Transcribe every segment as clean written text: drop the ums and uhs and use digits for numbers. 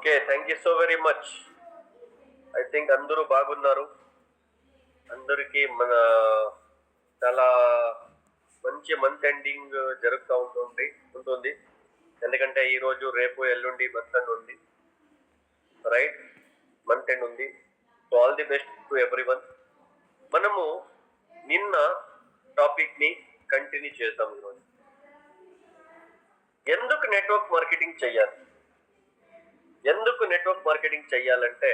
Okay, thank you so very much. I think అందరూ బాగున్నారు. అందరికీ మన చాలా మంచి మంత్ ఎండింగ్ జరుగుతూ ఉంటుంది. ఎందుకంటే ఈరోజు రేపు ఎల్లుండి మంత్ ఎండ్ ఉంది, రైట్? మంత్ ఎండ్ ఉంది. So all the best to everyone. మనము నిన్న టాపిక్ ని కంటిన్యూ చేద్దాం. ఈరోజు ఎందుకు నెట్వర్క్ మార్కెటింగ్ చేయాలి? ఎందుకు నెట్వర్క్ మార్కెటింగ్ చేయాలంటే,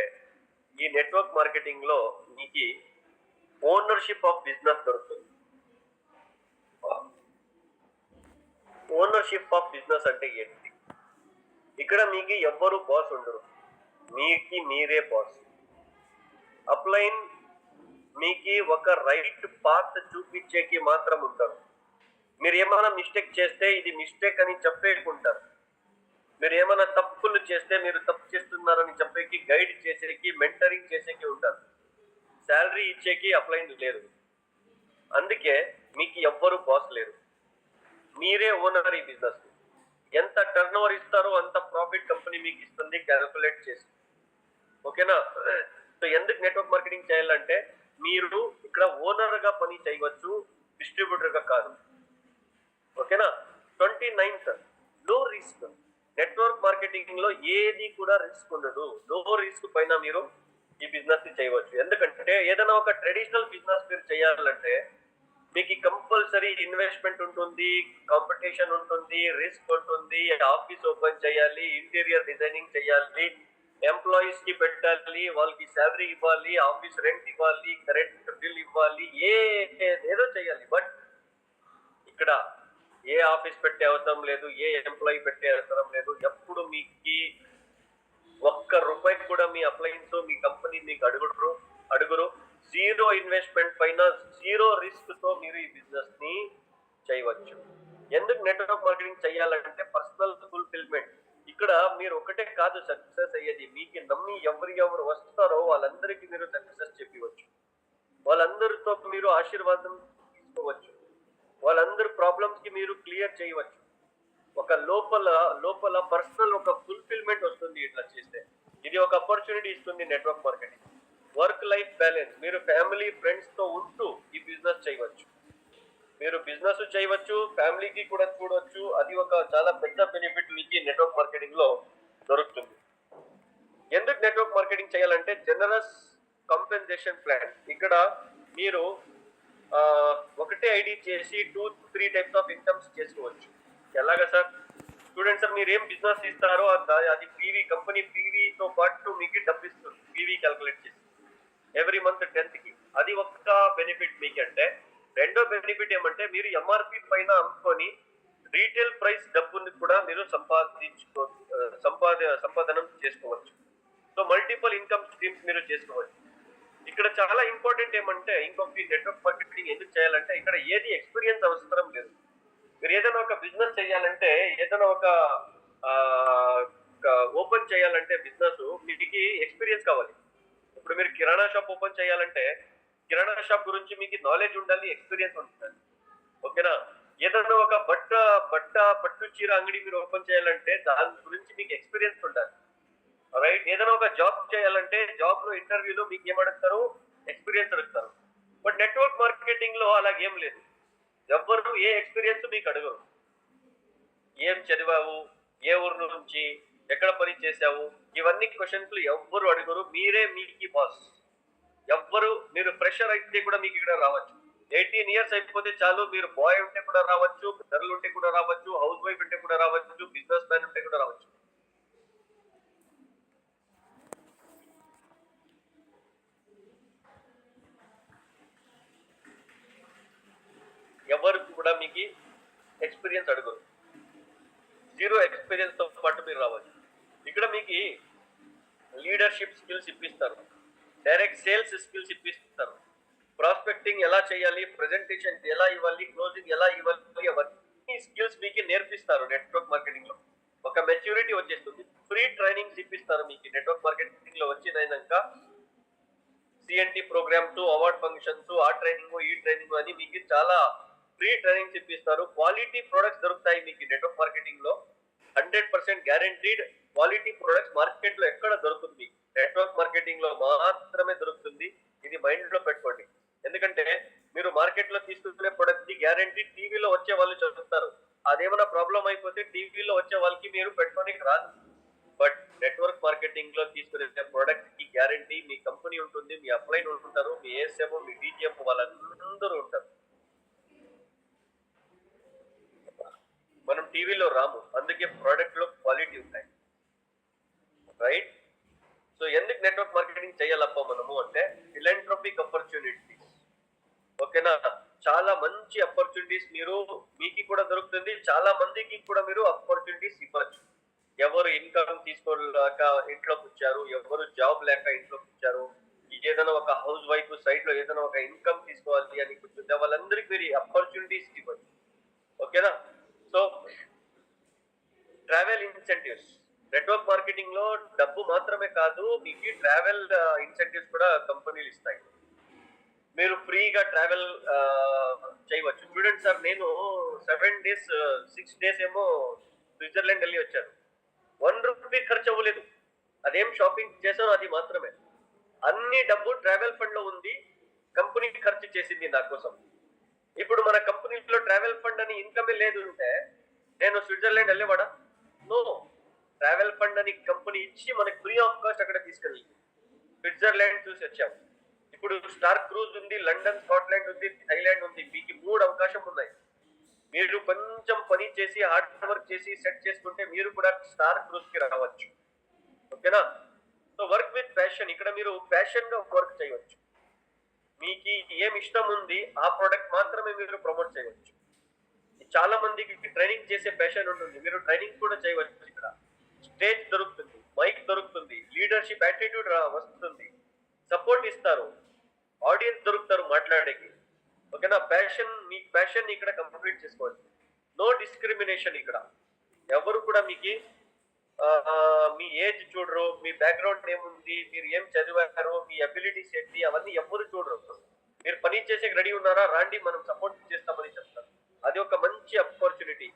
ఈ నెట్వర్క్ మార్కెటింగ్ లో మీకు ఓనర్షిప్ ఆఫ్ బిజినెస్ దొరుకుతుంది. ఓనర్షిప్ ఆఫ్ బిజినెస్ అంటే ఏంటి? ఇక్కడ మీకు ఎవ్వరు బాస్ ఉండరు, మీరే బాస్. అప్లైన్ మీకు ఒక రైట్ పాత్ చూపించేకి మాత్రం ఉంటారు. మీరు ఏమైనా మిస్టేక్ చేస్తే ఇది మిస్టేక్ అని చెప్పేకుంటారు. మీరు ఏమైనా తప్పులు చేస్తే మీరు తప్పు చేస్తున్నారని చెప్పేకి, గైడ్ చేసేకి, మెంటరింగ్ చేసేకి ఉంటారు. శాలరీ ఇచ్చేకి అప్లైన్ లేరు. అందుకే మీకు ఎవ్వరు బాస్ లేరు, మీరే ఓనర్ ఈ బిజినెస్. ఎంత టర్న్ ఓవర్ ఇస్తారో అంత ప్రాఫిట్ కంపెనీ మీకు ఇస్తుంది, క్యాల్కులేట్ చేసి. ఓకేనా? సో ఎందుకు నెట్వర్క్ మార్కెటింగ్ చేయాలంటే, మీరు ఇక్కడ ఓనర్ గా పని చేయవచ్చు, డిస్ట్రిబ్యూటర్ గా కాదు. ఓకేనా? 29th లో రిస్క్. నెట్వర్క్ మార్కెటింగ్ లో ఏది కూడా రిస్క్ ఉండదు. లో రిస్క్ పైన మీరు ఈ బిజినెస్ ని చేయవచ్చు. ఎందుకంటే ఏదైనా ఒక ట్రెడిషనల్ బిజినెస్ మీరు చేయాలంటే మీకు కంపల్సరీ ఇన్వెస్ట్మెంట్ ఉంటుంది, కాంపిటీషన్ ఉంటుంది, రిస్క్ ఉంటుంది. ఆఫీస్ ఓపెన్ చేయాలి, ఇంటీరియర్ డిజైనింగ్ చేయాలి, ఎంప్లాయీస్ కి పెట్టాలి, వాళ్ళకి శాలరీ ఇవ్వాలి, ఆఫీస్ రెంట్ ఇవ్వాలి, కరెంట్ బిల్ ఇవ్వాలి, ఏదో చేయాలి. బట్ ఇక్కడ ఏ ఆఫీస్ పెట్టే అవసరం లేదు, ఏ ఎంప్లాయీ పెట్టే అవసరం లేదు. ఎప్పుడు మీకు ఒక్క రూపాయికి కూడా మీ అప్లయన్స్, మీ కంపెనీ మీకు అడుగురు. జీరో ఇన్వెస్ట్మెంట్ పైన జీరో రిస్క్ తో మీరు ఈ బిజినెస్ ని చేయవచ్చు. ఎందుకు నెట్వర్క్ మార్కెటింగ్ చేయాలంటే, పర్సనల్ ఫుల్ఫిల్మెంట్. ఇక్కడ మీరు ఒకటే కాదు సక్సెస్ అయ్యేది, మీకు నమ్మి ఎవరు వస్తారో వాళ్ళందరికీ మీరు సక్సెస్ చెప్పవచ్చు. వాళ్ళందరితో మీరు ఆశీర్వాదం తీసుకోవచ్చు. వాళ్ళందరి ప్రాబ్లమ్స్ కి మీరు క్లియర్ చేయవచ్చు. ఒక లోపల పర్సనల్ ఒక ఫుల్ఫిల్మెంట్ వస్తుంది ఇట్లా చేస్తే. ఇది ఒక ఆపర్చునిటీ ఇస్తుంది network marketing. Work life balance. మీరు ఫ్యామిలీ ఫ్రెండ్స్ తో ఉంటూ ఈ బిజినెస్ చేయవచ్చు. మీరు బిజినెస్ చేయవచ్చు, ఫ్యామిలీకి కూడా చూడవచ్చు. అది ఒక చాలా పెద్ద బెనిఫిట్ మీకు నెట్వర్క్ మార్కెటింగ్ లో దొరుకుతుంది. ఎందుకు నెట్వర్క్ మార్కెటింగ్ చేయాలంటే, జనరస్ కాంపెన్సేషన్ ప్లాన్. ఇక్కడ మీరు ఒకటే ఐడి చేసి 2-3 టైప్స్ ఆఫ్ ఇన్కమ్స్ చేసుకోవచ్చు. ఎలాగా సార్? స్టూడెంట్స్, సార్ మీరు ఏం బిజినెస్ ఇస్తారో అది పీవీ, కంపెనీ పీవీతో పాటు మీకు డబ్బు ఇస్తుంది. పీవీ క్యాల్కులేట్ చేసి ఎవ్రీ మంత్ 10th కి. అది ఒక్క బెనిఫిట్ మీకు. అంటే రెండో బెనిఫిట్ ఏమంటే, మీరు ఎంఆర్పి పైన అమ్ముకొని రీటైల్ ప్రైస్ డబ్బుని కూడా మీరు సంపాదనం చేసుకోవచ్చు. సో మల్టిపుల్ ఇన్కమ్ స్ట్రీమ్స్ మీరు చేసుకోవచ్చు. ఇక్కడ చాలా ఇంపార్టెంట్ ఏమంటే, ఇంకొక నెట్వర్క్ మార్కెటింగ్ ఎందుకు చేయాలంటే, ఇక్కడ ఏది ఎక్స్పీరియన్స్ అవసరం లేదు. మీరు ఏదైనా ఒక బిజినెస్ చేయాలంటే, ఏదైనా ఒక ఓపెన్ చేయాలంటే బిజినెస్, మీకు ఎక్స్పీరియన్స్ కావాలి. ఇప్పుడు మీరు కిరాణా షాప్ ఓపెన్ చేయాలంటే, కిరాణా షాప్ గురించి మీకు నాలెడ్జ్ ఉండాలి, ఎక్స్పీరియన్స్ ఉండాలి. ఓకేనా? ఏదైనా ఒక పట్టు చీర అంగడి మీరు ఓపెన్ చేయాలంటే దాని గురించి మీకు ఎక్స్పీరియన్స్ ఉండాలి, రైట్? ఏదైనా ఒక జాబ్ చేయాలంటే జాబ్ లో ఇంటర్వ్యూలో మీకు ఏమడుగుతారు? ఎక్స్పీరియన్స్ అడుగుతారు. బట్ నెట్వర్క్ మార్కెటింగ్ లో అలాగేం లేదు. ఎవ్వరు ఏ ఎక్స్పీరియన్స్ మీకు అడగరు. ఏం చదివావు, ఏ ఊరు నుంచి, ఎక్కడ పని చేసావు, ఇవన్నీ క్వశ్చన్స్ ఎవ్వరు అడగరు. మీరే మీకు బాస్. మీరు ఫ్రెషర్ అయితే కూడా మీకు ఇక్కడ రావచ్చు. 18 years అయిపోతే చాలు. మీరు బాయ్ ఉంటే కూడా రావచ్చు, గర్ల్ ఉంటే కూడా రావచ్చు, హౌస్ వైఫ్ ఉంటే కూడా రావచ్చు, బిజినెస్ మ్యాన్ ఉంటే కూడా రావచ్చు. ఎవరికి కూడా మీకు ఎక్స్పీరియన్స్ అడగరు. జీరో ఎక్స్పీరియన్స్ తో పాటు మీరు రావచ్చు. ఇక్కడ మీకు లీడర్షిప్ స్కిల్స్ ఇప్పిస్తారు, డైరెక్ట్ సేల్స్ స్కిల్స్ ఇప్పిస్తారు, ప్రాస్పెక్టింగ్ ఎలా చేయాలి, ప్రెజెంటేషన్ ఎలా ఇవ్వాలి, క్లోజింగ్ ఎలా ఇవ్వాలి, అవన్నీ స్కిల్స్ మీకు నేర్పిస్తారు. నెట్వర్క్ మార్కెటింగ్ లో ఒక మెచ్యూరిటీ వచ్చేస్తుంది. ఫ్రీ ట్రైనింగ్స్ ఇప్పిస్తారు మీకు నెట్వర్క్ మార్కెటింగ్ లో వచ్చినాక. సిఎన్టీ ప్రోగ్రామ్స్, అవార్డ్ ఫంక్షన్స్, ఆ ట్రైనింగ్ ఈ ట్రైనింగ్ అని మీకు చాలా ఫ్రీ ట్రైనింగ్స్ ఇప్పిస్తారు. క్వాలిటీ ప్రొడక్ట్స్ దొరుకుతాయి మీకు నెట్వర్క్ మార్కెటింగ్ లో. 100% and guaranteed quality products market లో ఎక్కడ దొరుకుతుంది, నెట్వర్క్ మార్కెటింగ్ లో మాత్రమే దొరుకుతుంది. ఇది మైండ్ లో పెట్టుకోండి. ఎందుకంటే మీరు మార్కెట్ లో తీసుకునే ప్రొడక్ట్ కి గ్యారంటీ టీవీలో వచ్చే వాళ్ళు చెప్తారు. అదేమైనా ప్రాబ్లం అయిపోతే టీవీలో వచ్చే వాళ్ళకి మీరు పెట్టుకోనికి రాదు. బట్ నెట్వర్క్ మార్కెటింగ్ లో తీసుకునే ప్రొడక్ట్ కి గ్యారంటీ మీ కంపెనీ ఉంటుంది, మీ అప్లైన్ ఉంటారు, మీ ఏఎస్ఎం, మీ డీజీఎం వాళ్ళందరూ ఉంటారు. మనం టీవీలో రాము, అందుకే ప్రోడక్ట్ లో క్వాలిటీ ఉంటాయి, రైట్? సో ఎందుకు నెట్వర్క్ మార్కెటింగ్ చేయాలప్ప మనము అంటే ఫిలాంథ్రోపిక్ ఆపర్చునిటీస్. ఓకేనా? చాలా మంచి ఆపర్చునిటీస్ మీకు కూడా దొరుకుతుంది, చాలా మందికి కూడా మీరు ఆపర్చునిటీస్ ఇవ్వచ్చు. ఎవరు ఇన్కమ్ తీసుకోలేక ఇంట్లో కూర్చారు, ఎవరు జాబ్ లేక ఇంట్లో కూర్చారు, ఏదైనా ఒక హౌస్ వైఫ్ సైడ్ లో ఏదైనా ఒక ఇన్కమ్ తీసుకోవాలి అని కూర్చుంటే వాళ్ళందరికీ మీరు ఆపర్చునిటీస్ ఇవ్వచ్చు. ఓకేనా? So travel incentives, network marketing లో డబ్బు మాత్రమే కాదు, మీకు ట్రావెల్ ఇన్సెంటివ్స్ కూడా కంపెనీలు ఇస్తాయి. మీరు ఫ్రీగా ట్రావెల్ చేయవచ్చు. చూడండి సార్, నేను 7 days 6 days ఏమో స్విట్జర్లాండ్ వెళ్ళి వచ్చాను. 1 రూపీ ఖర్చు అవ్వలేదు. అదేం షాపింగ్ చేశానో అది మాత్రమే. అన్ని డబ్బు ట్రావెల్ ఫండ్ లో ఉంది, కంపెనీ ఖర్చు చేసింది నా కోసం. ఇప్పుడు మన కంపెనీలో ట్రావెల్ ఫండ్ అని ఇన్కమే లేదు అంటే నేను స్విట్జర్లాండ్ వెళ్ళేవాడా? నో. ట్రావెల్ ఫండ్ అని కంపెనీ ఇచ్చి మనకి ఫ్రీ ఆఫ్ కాస్ట్ అక్కడ తీసుకెళ్ళి స్విట్జర్లాండ్ చూసి వచ్చాము. ఇప్పుడు స్టార్ క్రూజ్ ఉంది, లండన్, స్కాట్లాండ్ ఉంది, థైలాండ్ ఉంది. మీకు 3 అవకాశం ఉన్నాయి. మీరు కొంచెం పని చేసి హార్డ్ వర్క్ చేసి సెట్ చేసుకుంటే మీరు కూడా స్టార్ క్రూజ్ కి రావచ్చు. ఓకేనా? సో వర్క్ విత్ ప్యాషన్, ఇక్కడ మీరు ప్యాషన్ గా వర్క్ చేయవచ్చు. మీకు ఏం ఇష్టం ఉంది ఆ ప్రోడక్ట్ మాత్రమే మీరు ప్రమోట్ చేయవచ్చు. చాలా మందికి ట్రైనింగ్ చేసే ప్యాషన్ ఉంటుంది, మీరు ట్రైనింగ్ కూడా చేయవచ్చు. ఇక్కడ స్టేజ్ దొరుకుతుంది, మైక్ దొరుకుతుంది, లీడర్షిప్ యాటిట్యూడ్ వస్తుంది, సపోర్ట్ ఇస్తారు, ఆడియన్స్ దొరుకుతారు మాట్లాడేకి. ఓకేనా? మీ ప్యాషన్ ఇక్కడ కంప్లీట్ చేసుకోవచ్చు. No discrimination. ఇక్కడ ఎవరు కూడా మీకు మీ ఏజ్ చూడరు, మీ బ్యాక్గ్రౌండ్ ఏముంది, మీరు ఏం చదివారు, మీ అబిలిటీస్ ఏంటి, అవన్నీ ఎవరు చూడరు. మీరు పని చేసే రెడీ ఉన్నారా, రాండి మనం సపోర్ట్ చేస్తామని చెప్తారు. అది ఒక మంచి ఆపర్చునిటీ.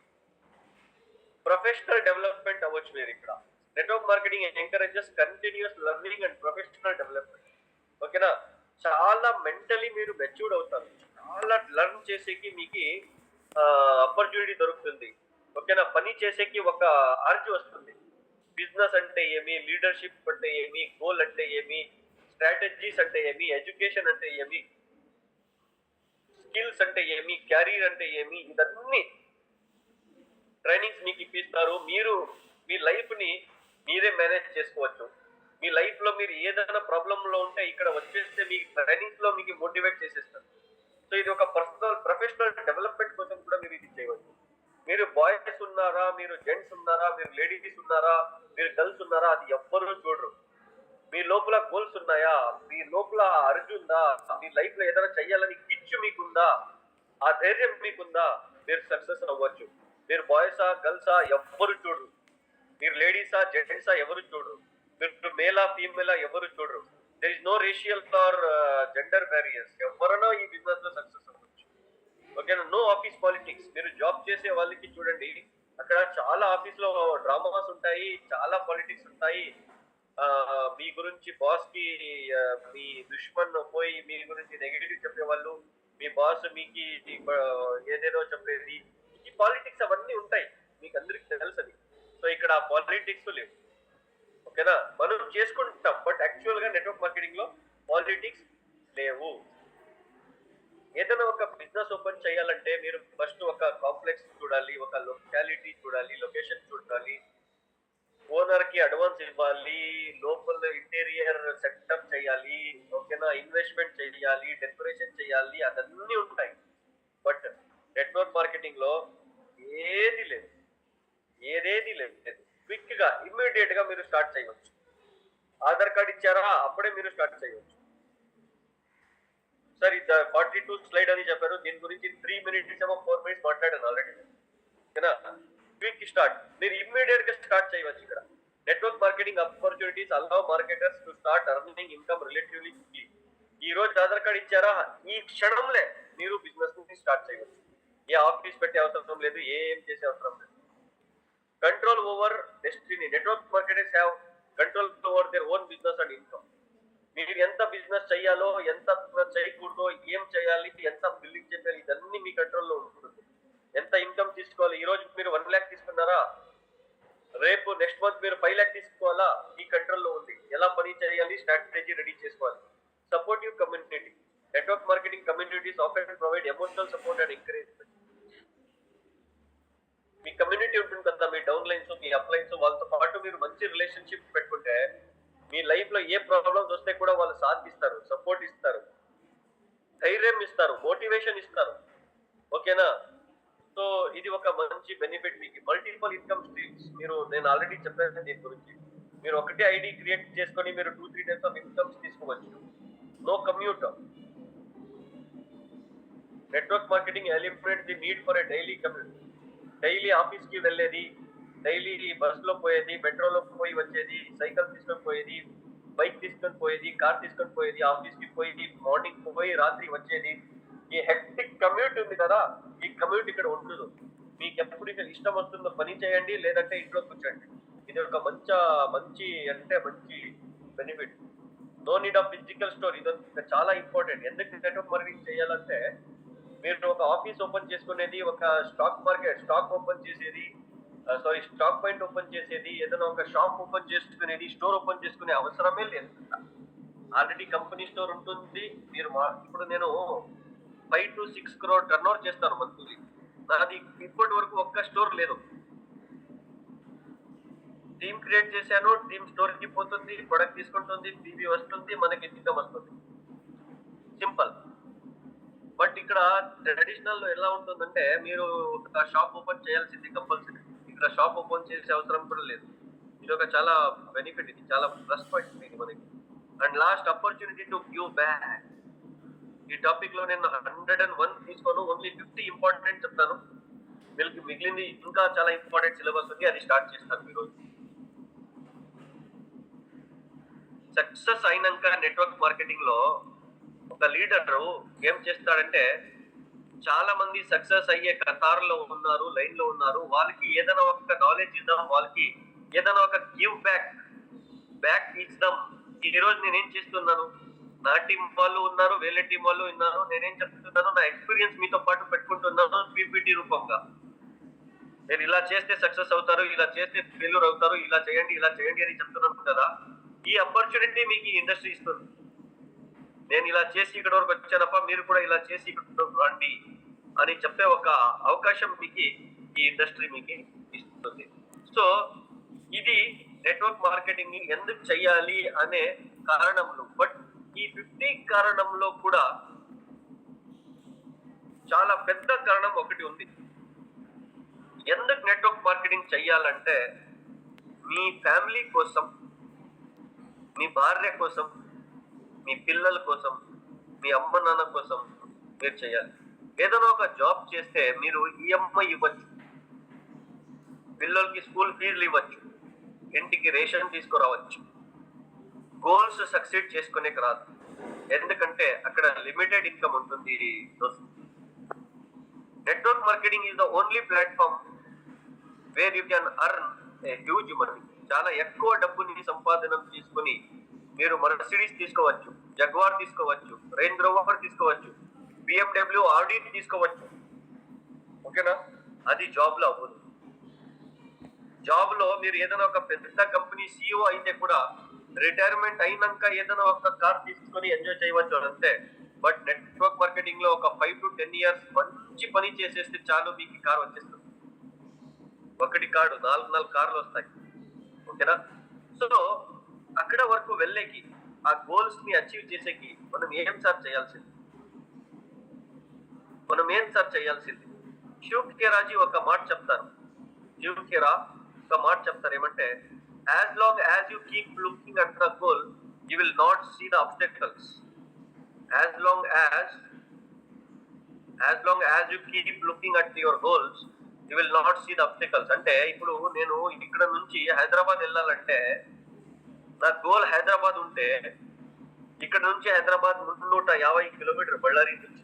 ప్రొఫెషనల్ డెవలప్మెంట్ అవ్వచ్చు మీరు ఇక్కడ. Network marketing encourages continuous learning and professional development. ఓకేనా? చాలా మెంటలీ మీరు మెచ్యూర్డ్ అవుతారు, చాలా లర్న్ చేసేకి మీకు ఆపర్చునిటీ దొరుకుతుంది. ఓకేనా? పని చేసేకి ఒక ఆర్జీ వస్తుంది. బిజినెస్ అంటే ఏమి, లీడర్షిప్ అంటే ఏమి, గోల్ అంటే ఏమి, స్ట్రాటజీస్ అంటే ఏమి, ఎడ్యుకేషన్ అంటే ఏమి, స్కిల్స్ అంటే ఏమి, క్యారియర్ అంటే ఏమి, ఇదన్నీ ట్రైనింగ్స్ మీకు ఇప్పిస్తారు. మీరు మీ లైఫ్ ని మీరే మేనేజ్ చేసుకోవచ్చు. మీ లైఫ్ లో మీరు ఏదైనా ప్రాబ్లమ్ లో ఉంటే ఇక్కడ వచ్చేస్తే మీ ట్రైనింగ్స్ లో మీకు మోటివేట్ చేసేస్తారు. సో ఇది ఒక పర్సనల్ ప్రొఫెషనల్ డెవలప్మెంట్ కోసం కూడా మీరు ఇది చేయవచ్చు. మీరు బాయ్స్ ఉన్నారా, మీరు జెంట్స్ ఉన్నారా, మీరు లేడీస్ ఉన్నారా, మీరు గర్ల్స్ ఉన్నారా, అది ఎవ్వరూ చూడరు. మీ లోపల గోల్స్ ఉన్నాయా, మీ లోపల అర్జుందా, మీ లైఫ్ లో ఏదైనా చెయ్యాలని కిచ్చు మీకుందా, ఆ ధైర్యం మీకుందా, మీరు సక్సెస్ అవ్వచ్చు. మీరు బాయ్సా గర్ల్సా ఎవ్వరు చూడరు, మీరు లేడీసా జెంట్సా ఎవరు చూడరు, మీరు మేలా ఫీమేలా ఎవరు చూడరు. There is no racial or gender barriers. ఎవరైనా ఈ బిజినెస్ లో సక్సెస్ అవ్వచ్చు. ఓకేనా? No office politics. మీరు జాబ్ చేసే వాళ్ళకి చూడండి, అక్కడ చాలా ఆఫీస్ లో డ్రామాస్ ఉంటాయి, చాలా పాలిటిక్స్ ఉంటాయి. మీ గురించి బాస్ కి మీ దుష్మన్ పోయి మీ గురించి నెగిటివ్ చెప్పేవాళ్ళు, మీ బాస్ మీకు ఏదేదో చెప్పేది, ఈ పాలిటిక్స్ అవన్నీ ఉంటాయి, మీకు అందరికి తెలుసు అది. సో ఇక్కడ పాలిటిక్స్ లేవు. ఓకేనా? మనం చేసుకుంటాం, బట్ యాక్చువల్ గా నెట్వర్క్ మార్కెటింగ్ లో పాలిటిక్స్ లేవు. ఏదైనా ఒక బిజినెస్ ఓపెన్ చేయాలంటే మీరు ఫస్ట్ ఒక కాంప్లెక్స్ చూడాలి, ఒక లొకాలిటీ చూడాలి, లొకేషన్ చూడాలి, ఓనర్ కి అడ్వాన్స్ ఇవ్వాలి, లోపల ఇంటీరియర్ సెటప్ చేయాలి, ఓకేనా, ఇన్వెస్ట్మెంట్ చేయాలి, డెకరేషన్ చేయాలి, అదన్నీ ఉంటాయి. బట్ నెట్వర్క్ మార్కెటింగ్ లో ఏది లేదు, ఏదేది లేదు. క్విక్ గా ఇమ్మీడియట్ గా మీరు స్టార్ట్ చేయవచ్చు. ఆధార్ కార్డ్ ఇచ్చారా, అప్పుడే మీరు స్టార్ట్ చేయవచ్చు. సార్ ఇది 42 స్లైడ్ అని చెప్పారు, దీని గురించి 3 minutes ఏమో 4 minutes మాట్లాడాను ఆల్రెడీ. ఓకేనా? క్విక్ స్టార్ట్, మీరు ఇమ్మీడియట్ గా స్టార్ట్ చేయవచ్చు. ఇక్కడ network marketing opportunities allow marketers to start earning income relatively quickly. ఈ రోజు ఆధార్ కార్డ్ ఇచ్చారా, ఈ క్షణంలో మీరు బిజినెస్ ని స్టార్ట్ చేయవచ్చు. ఏ ఆఫీస్ పెట్టే అవసరం లేదు, ఏం చేసే అవసరం లేదు. Control over destiny. Network marketers have control over their own business and income. మీరు ఎంత బిజినెస్ చేయాలో, ఎంత బిజినెస్ చేయకూడదో, ఏం చేయాలి, ఎంత బిల్డింగ్ చేయాలి, ఇదన్నీ మీ కంట్రోల్లో ఉంటుంది. ఎంత ఇన్కమ్ తీసుకోవాలి, ఈ రోజు మీరు 1 lakh తీసుకున్నారా, రేపు నెక్స్ట్ మంత్ మీరు 5 lakh తీసుకోవాలా, మీ కంట్రోల్లో ఉంది. ఎలా పని చేయాలి, స్ట్రాటజీ రెడీ చేసుకోవాలి. Supportive community. Network marketing communities offer provide emotional support and encouragement. మీ కమ్యూనిటీ ఉంటుంది కదా, మీ డౌన్ లైన్స్, మీ అప్ లైన్స్, వాళ్ళతో పాటు మీరు మంచి రిలేషన్షిప్ పెట్టుకుంటే మీ లైఫ్ లో ఏ ప్రాబ్లమ్స్ వస్తే కూడా వాళ్ళు సాథ్ ఇస్తారు, సపోర్ట్ ఇస్తారు, ధైర్యం ఇస్తారు, మోటివేషన్ ఇస్తారు. ఓకేనా? సో ఇది ఒక మంచి బెనిఫిట్ మీకు. Multiple income streams. నేను ఆల్రెడీ చెప్పాను దీని గురించి. మీరు ఒకటే ఐడి క్రియేట్ చేసుకొని మీరు 2-3 టైప్స్ ఆఫ్ ఇన్కమ్స్ తీసుకోవచ్చు. No commute. Network marketing eliminate the need for a daily commute. Daily office కి వెళ్ళేది, డైలీ బస్ లో పోయేది, మెట్రోలో పోయి వచ్చేది, సైకిల్ తీసుకొని పోయేది, బైక్ తీసుకొని పోయేది, కార్ తీసుకొని పోయేది, ఆఫీస్ కి పోయి మార్నింగ్ పోయి రాత్రి వచ్చేది, ఈ హెక్టిక్ కమ్యూట్ ఉంది కదా, ఈ కమ్యూట్ ఇక్కడ ఉండదు. మీకు ఎప్పుడు ఇష్టం వస్తుందో పని చేయండి, లేదంటే ఇంట్లో కూర్చోండి. ఇది ఒక మంచి benefit. No need of physical store. ఇది చాలా ఇంపార్టెంట్. ఎందుకు నెట్వర్క్ మార్కెటింగ్ చేయాలంటే, మీరు ఒక ఆఫీస్ ఓపెన్ చేసుకునేది, ఒక స్టాక్ ఓపెన్ చేసేది, స్టాక్ పాయింట్ ఓపెన్ చేసేది, ఏదైనా ఒక షాప్ ఓపెన్ చేసుకునేది, స్టోర్ ఓపెన్ చేసుకునే అవసరమే లేదు. ఆల్రెడీ కంపెనీ స్టోర్ ఉంటుంది. ఇప్పుడు నేను 5 to 6 crore టర్న్ ఓవర్ చేస్తాను మంత్లీ. నాది ఇప్పటి వరకు ఒక్క స్టోర్ లేదు. టీమ్ క్రియేట్ చేశాను, టీమ్ స్టోర్ కి పోతుంది, ప్రొడక్ట్ తీసుకుంటుంది, టీవీ వస్తుంది, మనకి ఇన్కమ్ వస్తుంది. సింపుల్. బట్ ఇక్కడ ట్రెడిషనల్ లో ఎలా ఉంటుందంటే, మీరు ఒక షాప్ ఓపెన్ చేయాల్సింది కంపల్సరీ. ఇక్కడ షాప్ ఓపెన్ చేసే అవసరం కూడా లేదు. ఇది ఒక చాలా బెనిఫిట్. ఇది చాలా ప్లస్ పాయింట్ ఇది మనకి. And last, opportunity to give back. ఈ టాపిక్ లో నేను 101 తీసుకోను, ఓన్లీ 50 ఇంపార్టెంట్ చెప్తాను. మిగిలింది ఇంకా చాలా ఇంపార్టెంట్ సిలబస్ ఉంది, అది స్టార్ట్ చేస్తాను ఈరోజు. సక్సెస్ అయినాక నెట్వర్క్ మార్కెటింగ్ లో ఒక లీడర్ ఏం చేస్తాడంటే, చాలా మంది సక్సెస్ అయ్యే కతార్లో ఉన్నారు, లైన్ లో ఉన్నారు, వాళ్ళకి ఏదైనా ఒక నాలెడ్జ్ ఇద్దాం, వాళ్ళకి ఏదైనా ఒక గివ్ బ్యాక్ ఇద్దాం. ఈ రోజు నేనేం చేస్తున్నాను, నా టీం వాళ్ళు ఉన్నారు, వేరే టీం వాళ్ళు ఉన్నారు, నేనేం చెప్తున్నాను, నా ఎక్స్పీరియన్స్ మీతో పాటు పెట్టుకుంటున్నాను పీపీటీ రూపంగా. నేను ఇలా చేస్తే సక్సెస్ అవుతారు, ఇలా చేస్తే ఫెయిల్యూర్ అవుతారు, ఇలా చేయండి అని చెప్తున్నాను కదా. ఈ ఆపర్చునిటీ మీకు ఈ ఇండస్ట్రీ ఇస్తుంది. నేను ఇలా చేసి ఇక్కడ వరకు వచ్చానప్ప, మీరు కూడా ఇలా చేసి ఇక్కడ రండి అని చెప్పే ఒక అవకాశం మీకు ఈ ఇండస్ట్రీ మీకు ఇస్తుంది. సో ఇది నెట్వర్క్ మార్కెటింగ్ ఎందుకు చెయ్యాలి అనే కారణంలో. బట్ ఈ 50 కారణంలో కూడా చాలా పెద్ద కారణం ఒకటి ఉంది. ఎందుకు నెట్వర్క్ మార్కెటింగ్ చెయ్యాలంటే, మీ ఫ్యామిలీ కోసం, మీ భార్య కోసం, మీ పిల్లల కోసం, మీ అమ్మ నాన్న కోసం మీరు చేయాలి. ఏదైనా ఒక జాబ్ చేస్తే మీరు ఈఎంఐ ఇవ్వచ్చు, పిల్లలకి స్కూల్ ఫీజులు ఇవ్వచ్చు, ఇంటికి రేషన్ తీసుకురావచ్చు. గోల్స్ సక్సీడ్ చేసుకునే రాదు, ఎందుకంటే అక్కడ లిమిటెడ్ ఇన్కమ్ ఉంటుంది. Network marketing is the only platform where you can earn a huge money. చాలా ఎక్కువ డబ్బుని సంపాదన తీసుకుని మీరు మర్సిడీస్ తీసుకోవచ్చు, జగ్వార్ తీసుకోవచ్చు, రేంజ్ రోవర్ తీసుకోవచ్చు, BMW, ఆడి తీసుకోవచ్చు. ఓకేనా? అది జాబ్ లో అవ్వదు. జాబ్ లో మీరు ఏదైనా ఒక పెద్ద కంపెనీ CEO అయితే కూడా రిటైర్మెంట్ అయినాక ఏదైనా ఒక కార్ తీసుకొని ఎంజాయ్ చేయవచ్చు అంతే. బట్ నెట్వర్క్ మార్కెటింగ్ లో ఒక 5 to 10 years మంచి పని చేసేస్తే చాలు, మీకు కార్ వచ్చేస్తుంది. ఒకటి కారు 4 కార్లు వస్తాయి. ఓకేనా? సో అక్కడ వరకు వెళ్ళేకి, ఆ గోల్స్ ని అచీవ్ చేసేకి మనం ఏం సార్ చేయాల్సింది? శివ్ ఖేరాజీ ఒక మాట చెప్తారు. ఏమంటే, as long as you keep looking at the goal, you will not see the obstacles. As long as you keep looking at your goals, you will not see the obstacles. అంటే ఇప్పుడు నేను ఇక్కడ నుంచి హైదరాబాద్ వెళ్ళాలంటే, నా గోల్ హైదరాబాద్ ఉంటే, ఇక్కడ నుంచి హైదరాబాద్ 350 కిలోమీటర్ బళ్ళారి నుంచి.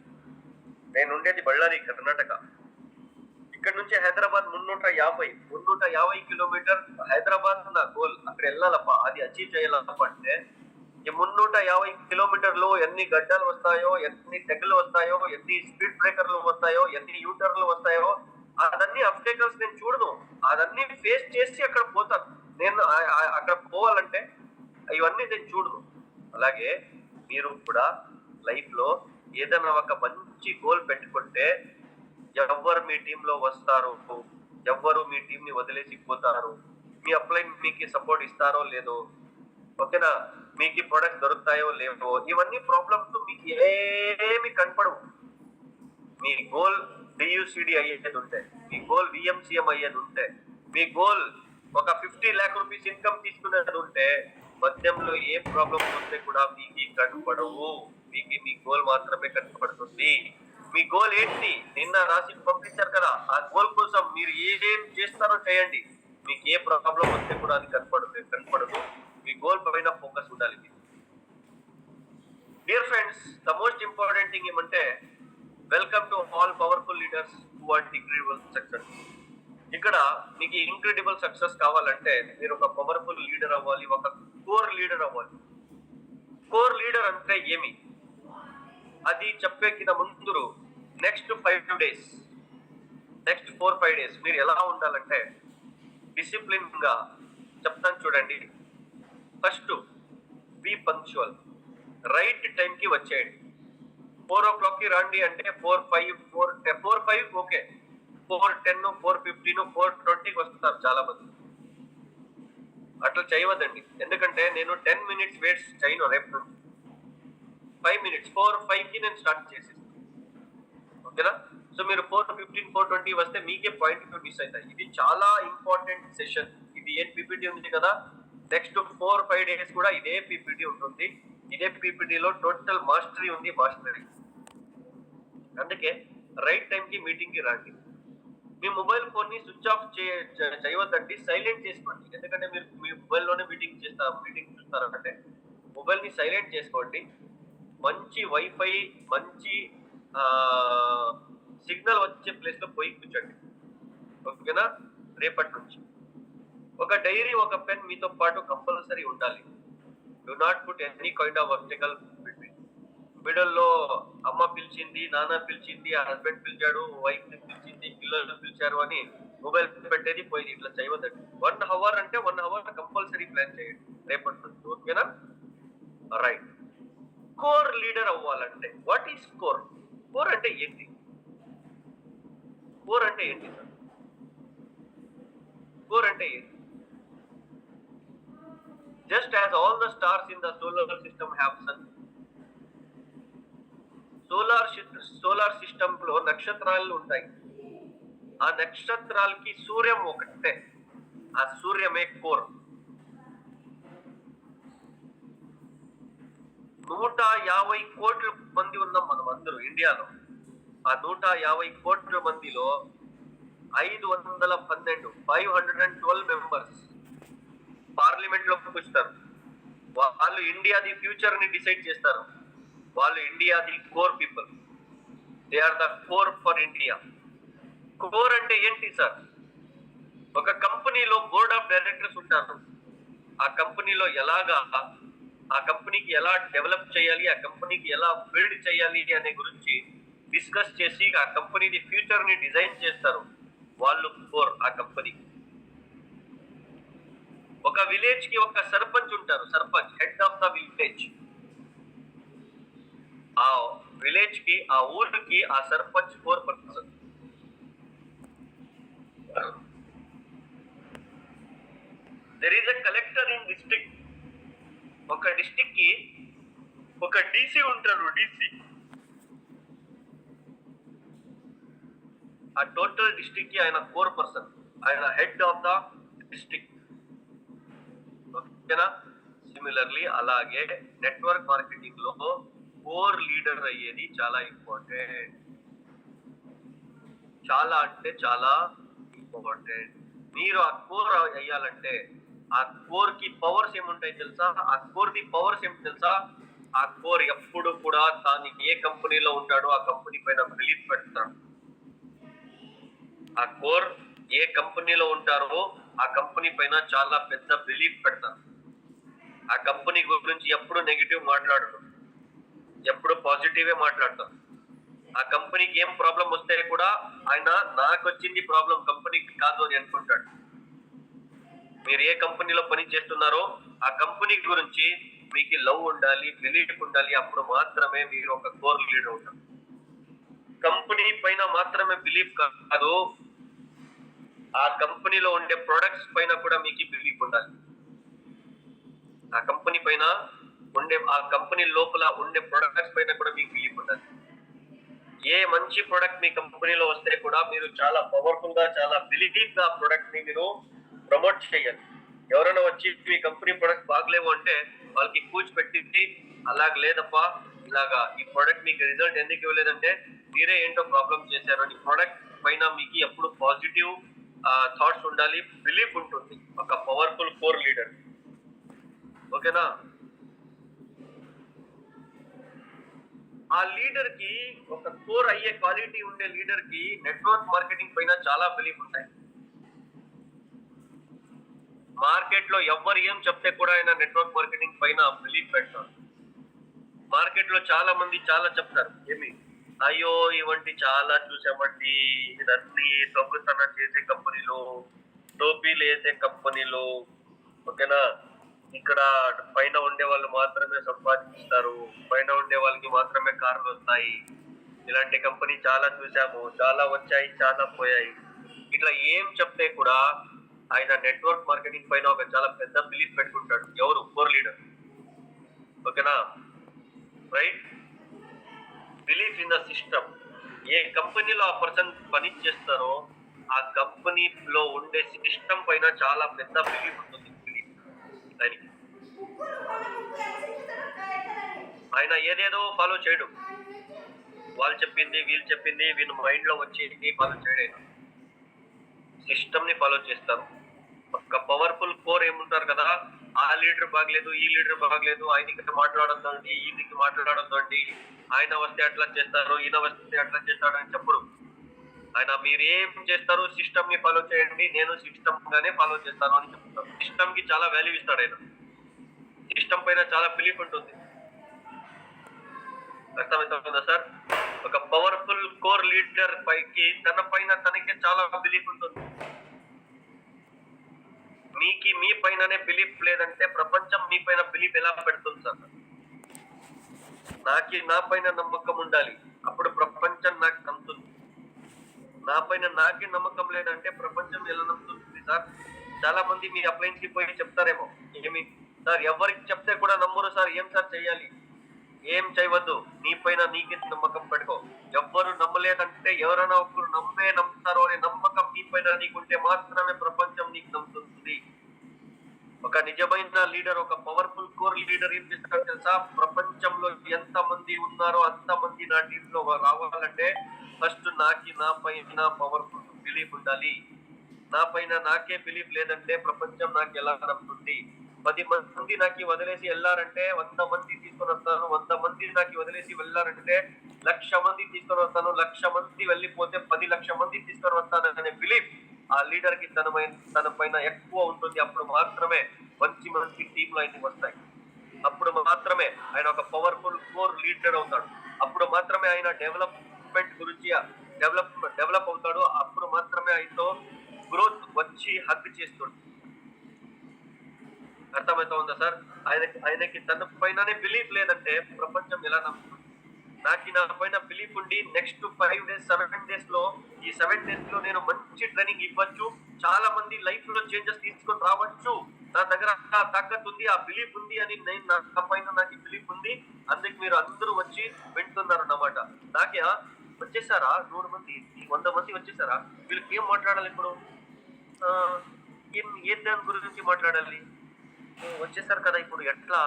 నేను ఉండేది బళ్ళారి, కర్ణాటక. ఇక్కడ నుంచి హైదరాబాద్ 350 కిలోమీటర్ హైదరాబాద్ నా గోల్. అక్కడ వెళ్ళాలప్ప, అది అచీవ్ చేయాలప్ప అంటే ఈ 350 కిలోమీటర్లు ఎన్ని గడ్డలు వస్తాయో, ఎన్ని తెగలు వస్తాయో, ఎన్ని స్పీడ్ బ్రేకర్లు వస్తాయో, ఎన్ని యూటర్లు వస్తాయో, అదన్నీ అబ్స్టేకల్స్ నేను చూడను. అదన్నీ ఫేస్ చేసి అక్కడ పోతాను. నేను అక్కడ పోవాలంటే ఇవన్నీ నేను చూడను. అలాగే మీరు కూడా లైఫ్ లో ఏదైనా ఒక మంచి గోల్ పెట్టుకుంటే ఎవరు మీ టీంలో వస్తారు, ఎవరు మీ టీం ని వదిలేసి పోతారు, మీ అప్లైన్ మీకు సపోర్ట్ ఇస్తారో లేదో, ఓకేనా, మీకు ప్రొడక్ట్స్ దొరుకుతాయో లేవో, ఇవన్నీ ప్రాబ్లమ్స్ మీకు ఏమి కనపడవు. మీ గోల్ డియుసిడి అయ్యేది ఉంటే, మీ గోల్ విఎంసిఎం అయ్యేది ఉంటే, మీ గోల్ ఒక 50 lakh రూపీస్ ఇన్కమ్ తీసుకునేది ఉంటే, మధ్యంలో ఏ ప్రాబ్లం వస్తే కూడా మీకు కనపడవు. మీకు మీ గోల్ మాత్రమే కనపడుతుంది. మీ గోల్ ఏంటి నిన్న రాసి పంపించారు కదా, ఆ గోల్ కోసం మీరు ఏం చేస్తారో చేయండి. మీకు ఏ ప్రాబ్లం వస్తే కూడా అది కనపడదు. మీ గోల్ పైన ఫోకస్ ఉండాలి. Dear friends, the most important thing ఏమంటే, welcome to all powerful leaders who want incredible success. ఇక్కడ మీకు ఇంక్రెడిబుల్ సక్సెస్ కావాలంటే మీరు ఒక పవర్ఫుల్ లీడర్ అవ్వాలి, ఒక కోర్ లీడర్ అవ్వాలి. కోర్ లీడర్ అంటే ఏమి అది చెప్పేకిన ముందు నెక్స్ట్ 5 days, నెక్స్ట్ 4-5 days మీరు ఎలా ఉండాలంటే డిసిప్లిన్ గా చెప్తాను చూడండి. First be punctual, right time కి వచ్చేయండి. 4 o'clock కి రండి అంటే 4:05 ఓకే, 4:10, 4:15, 4:20 వస్తున్నారు చాలా మంది. అట్లా చేయవద్దండి, ఎందుకంటే నేను 10 minutes వేస్ట్ చేయను. రేపు నుంచి 5 minutes, 4:05 కి నేను స్టార్ట్ చేసేస్తాను, ఓకేనా. సో మీరు 4:15, 4:20 వస్తే మీకే పాయింట్ మిస్ అవుతాయి. ఇది చాలా ఇంపార్టెంట్ సెషన్. ఇది ఏం పీపీటీ ఉంది కదా, నెక్స్ట్ 4-5 days కూడా ఇదే పీపీటీ ఉంటుంది. ఇదే పీపీటీలో టోటల్ మాస్టరీ ఉంది, మాస్టరీ. అందుకే రైట్ టైం కి మీటింగ్ కి రండి. మీ మొబైల్ ఫోన్ ని స్విచ్ ఆఫ్ చేయవద్దండి, సైలెంట్ చేసుకోండి. ఎందుకంటే మీరు మీ మొబైల్ లోనే మీటింగ్ చూస్తారంటే మొబైల్ ని సైలెంట్ చేసుకోండి. మంచి వైఫై, మంచి సిగ్నల్ వచ్చే ప్లేస్ లో పోయి కూర్చోండి, ఓకేనా. రేపటి నుంచి ఒక డైరీ, ఒక పెన్ మీతో పాటు కంపల్సరీ ఉండాలి. Do not put any kind of obstacle between. మిడిల్లో అమ్మ పిలిచింది, నాన్న పిలిచింది, హస్బెండ్ పిలిచాడు, వైఫ్ పిలిచింది, పిల్లలు పిలిచారు అని మొబైల్ పెట్టేది పోయింది. ఇట్లా చేయవద్దండి. 1 hour అంటే 1 hour కంపల్సరీ ప్లాన్ చేయండి రేపటి నుంచి, ఓకేనా. రైట్. కోర్ లీడర్ అవ్వాలంటే వాట్ ఈస్ కోర్? కోర్ అంటే ఏంటి? కోర్ అంటే ఏంటి సార్? కోర్ అంటే ఏంటి? Just as all the stars in the solar system have sun. Solar system లో నక్షత్రాలు ఉంటాయి. ఆ నక్షత్రాలకి సూర్యం ఒకటే, ఆ సూర్యమే కోర్. 150 కోట్ల మంది ఉన్నాం మనం అందరూ ఇండియాలో. ఆ 150 కోట్ల మందిలో 512 మెంబర్స్ పార్లమెంట్ లో కూర్చుంటారు. వాళ్ళు ఇండియాది ఫ్యూచర్ ని డిసైడ్ చేస్తారు. వాళ్ళు ఇండియాది core people. They are the core for India. Core అంటే ఏంటి సార్? ఒక కంపెనీలో బోర్డ్ ఆఫ్ డైరెక్టర్స్ ఉంటారు. ఆ కంపెనీలో ఆ కంపెనీకి ఎలా డెవలప్ చేయాలి, ఆ కంపెనీకి ఎలా బిల్డ్ చేయాలి అనే గురించి డిస్కస్ చేసి ఆ కంపెనీది ఫ్యూచర్ ని డిజైన్ చేస్తారు. వాళ్ళు కోర్ ఆ కంపెనీ. ఒక విలేజ్ కి ఒక సర్పంచ్ ఉంటారు, sarpanch, head of the village. ఆ విలేజ్ కి, ఆ ఊరికి ఆ sarpanch core person. There is a collector in district. ఒక డిస్ట్రిక్ట్ కి ఒక డీసీ ఉంటారు, డీసీ. ఆ టోటల్ డిస్ట్రిక్ట్ కి ఆయన కోర్ పర్సన్, ఆయన హెడ్ ఆఫ్ ద డిస్ట్రిక్ట్, ఓకేనా. సిమిలర్లీ అలాగే నెట్వర్క్ మార్కెటింగ్ లో కోర్ లీడర్ అయ్యేది చాలా ఇంపార్టెంట్. చాలా అంటే చాలా ఇంపార్టెంట్. మీరు ఆ కోర్ అయ్యాలంటే ఆ కోర్ కి పవర్స్ ఏముంటాయి తెలుసా? ఆ కోర్ ది పవర్స్ ఏమి తెలుసా? ఆ కోర్ ఎప్పుడు కూడా తాను ఏ కంపెనీలో ఉంటాడో ఆ కంపెనీ పైన బిలీఫ్ పెడతాడు. ఆ కోర్ ఏ కంపెనీలో ఉంటారో ఆ కంపెనీ పైన చాలా పెద్ద బిలీఫ్ పెడతారు. ఆ కంపెనీ గురించి ఎప్పుడు నెగిటివ్ మాట్లాడరు, ఎప్పుడు పాజిటివే మాట్లాడతారు. ఆ కంపెనీకి ఏం ప్రాబ్లం వస్తే కూడా ఆయన నాకు వచ్చింది ప్రాబ్లం కంపెనీకి కాదు అని అనుకుంటాడు. మీరు ఏ కంపెనీలో పని చేస్తున్నారో ఆ కంపెనీ గురించి మీకు లవ్ ఉండాలి, బిలీఫ్ ఉండాలి. అప్పుడు మాత్రమే మీరు ఒక కోర్ లీడర్ అవుతారు. కంపెనీ పైన మాత్రమే బిలీఫ్ కాదు, ఆ కంపెనీలో ఉండే ప్రొడక్ట్స్ పైన కూడా మీకు బిలీఫ్ ఉండాలి. ఆ కంపెనీ పైన ఆ కంపెనీ లోపల ఉండే ప్రొడక్ట్స్ పైన కూడా మీకు బిలీఫ్ ఉండాలి. ఏ మంచి ప్రొడక్ట్ మీ కంపెనీలో వస్తే కూడా మీరు చాలా పవర్ఫుల్ గా, చాలా బిలీఫ్ గా ప్రొడక్ట్ ని మీరు ప్రమోట్ చేయాలి. ఎవరైనా వచ్చి మీ కంపెనీ ప్రొడక్ట్ బాగలేవు అంటే వాళ్ళకి కూర్చోపెట్టి, అలాగ లేదప్పా, ఇలాగా ఈ ప్రొడక్ట్ మీకు రిజల్ట్ ఎందుకు ఇవ్వలేదంటే మీరే ఏంటో ప్రాబ్లం చేశారు అని ప్రొడక్ట్ పైన మీకు ఎప్పుడు పాజిటివ్ థాట్స్ ఉండాలి, బిలీఫ్ ఉంటుంది ఒక పవర్ఫుల్ కోర్ లీడర్. ఓకేనా? ఆ లీడర్ కి, ఒక కోర్ అయ్యే క్వాలిటీ ఉండే లీడర్ కి నెట్వర్క్ మార్కెటింగ్ పైన చాలా బిలీఫ్ ఉంటాయి. మార్కెట్ లో ఎవ్వరు ఏం చెప్తే కూడా ఆయన నెట్వర్క్ మార్కెటింగ్ పైన బిలీఫ్ పెడతారు. మార్కెట్ లో చాలా మంది చాలా చెప్తారు, ఏమి అయ్యో ఇవంటి చాలా చూసామండి, ఇదన్నీ దొంగతనం చేసే కంపెనీలు, టోపీలు వేసే కంపెనీలు, ఓకేనా, ఇక్కడ పైన ఉండే వాళ్ళు మాత్రమే సంపాదిస్తారు, పైన ఉండే వాళ్ళకి మాత్రమే కార్లు వస్తాయి, ఇలాంటి కంపెనీ చాలా చూసాము, చాలా వచ్చాయి చాలా పోయాయి. ఇట్లా ఏం చెప్తే కూడా ఆయన నెట్వర్క్ మార్కెటింగ్ పైన ఒక చాలా పెద్ద బిలీఫ్ పెట్టుకుంటాడు. ఎవరు? Core leader. ఓకేనా? Right? Belief in the system. ఏ కంపెనీలో ఆ పర్సన్ పని చేస్తారో ఆ కంపెనీలో ఉండే సిస్టమ్ పైన చాలా పెద్ద బిలీఫ్ ఉంటుంది. ఆయనకి ఆయన ఏదేదో ఫాలో చేయడు. వాళ్ళు చెప్పింది, వీళ్ళు చెప్పింది, వీళ్ళు మైండ్ లో వచ్చేది ఫాలో చేయడం. సిస్టమ్ ని ఫాలో చేస్తారు. ఒక పవర్ఫుల్ కోర్ ఏముంటారు కదా, ఆ లీడర్ బాగలేదు, ఈ లీడర్ బాగలేదు, ఆయనకి మాట్లాడొద్దండి, ఈయనకి మాట్లాడొద్దండి, ఆయన వస్తే అట్లా చేస్తారు, ఈయన వస్తే అట్లా చేస్తాడు అని చెప్పడు. ఆయన మీరు ఏం చేస్తారు, సిస్టమ్ ని ఫాలో చేయండి, నేను సిస్టమ్ గానే ఫాలో చేస్తాను అని చెప్తాను. సిస్టమ్ కి చాలా వాల్యూ ఇస్తాడు ఆయన. సిస్టమ్ పైన చాలా బిలీఫ్ ఉంటుంది. అర్థమవుతుందా సార్? ఒక పవర్ఫుల్ కోర్ లీడర్ పైకి తన పైన తనకే చాలా బిలీఫ్ ఉంటుంది. మీ పైననే బిలీఫ్ లేదంటే ప్రపంచం మీ పైన బిలీఫ్ ఎలా పెడుతుంది సార్? నా పైన నమ్మకం ఉండాలి, అప్పుడు ప్రపంచం నాకు నమ్ముతుంది. నా పైన నాకే నమ్మకం లేదంటే ప్రపంచం ఎలా నమ్ముతుంది సార్? చాలా మంది మీ అప్లైన్స్ కి పోయి చెప్తారేమో, ఏమి సార్ ఎవరికి చెప్తే కూడా నమ్మరు సార్, ఏం సార్ చెయ్యాలి? ఏం చేయవద్దు, నీ పైన నీకే నమ్మకం పెట్టుకో. ఎవ్వరు నమ్మలేదంటే ఎవరైనా ఒకరు నమ్ముతారు అనే నమ్మకం నీ పైన నీకుంటే మాత్రమే ప్రపంచం నీకు నమ్ముతుంది. ఒక నిజమైన లీడర్, ఒక పవర్ఫుల్ కోర్ లీడర్ ఏం చేస్తారో తెలుసా? ప్రపంచంలో ఎంత మంది ఉన్నారో అంత మంది నా టీమ్ లో రావాలంటే ఫస్ట్ నా పైన పవర్ఫుల్ బిలీఫ్ ఉండాలి. నా పైన నాకే బిలీఫ్ లేదంటే ప్రపంచం నాకు ఎలా నమ్ముతుంది? 10 మంది నాకు వదిలేసి వెళ్ళారంటే 100 మంది తీసుకొని వస్తాను, 100 మంది నాకు వదిలేసి వెళ్ళారంటే 1,00,000 మంది తీసుకొని వస్తాను, 1,00,000 మంది వెళ్ళిపోతే 10 లక్షల మంది తీసుకొని వస్తాను అనే బిలీఫ్ ఆ లీడర్ కి తన పైన ఎక్కువ ఉంటుంది. అప్పుడు మాత్రమే మంచి టీంలు ఆయనకి వస్తాయి. అప్పుడు మాత్రమే ఆయన ఒక పవర్ఫుల్ కోర్ లీడర్ అవుతాడు. అప్పుడు మాత్రమే ఆయన డెవలప్మెంట్ గురించి డెవలప్ అవుతాడు. అప్పుడు మాత్రమే ఆయనతో గ్రోత్ వచ్చి హక్ చేస్తుంది. అర్థమవుతా ఉందా సార్? ఆయనకి తన పైననే బిలీఫ్ లేదంటే ప్రపంచం ఎలా నమ్ముతుంది? నా పైన బిలీఫ్ ఉండి నెక్స్ట్ 5 days 7 days లో, ఈ 7 days లో నేను మంచి ట్రైనింగ్ ఇవ్వచ్చు, చాలా మంది లైఫ్ లో చేంజెస్ తీసుకొని రావచ్చు, నా దగ్గర తాకత్ ఉంది, ఆ బిలీఫ్ ఉంది అని నా పైన నాకు బిలీఫ్ ఉంది. అందుకు మీరు అందరూ వచ్చి వింటున్నారు అన్నమాట. నాకే వచ్చేసారా 100 మంది, 100 మంది వచ్చేసారా, వీళ్ళకి ఏం మాట్లాడాలి ఇప్పుడు? ఏ దాని గురించి మాట్లాడాలి? వచ్చేసారు కదా, ఇప్పుడు ఎట్లా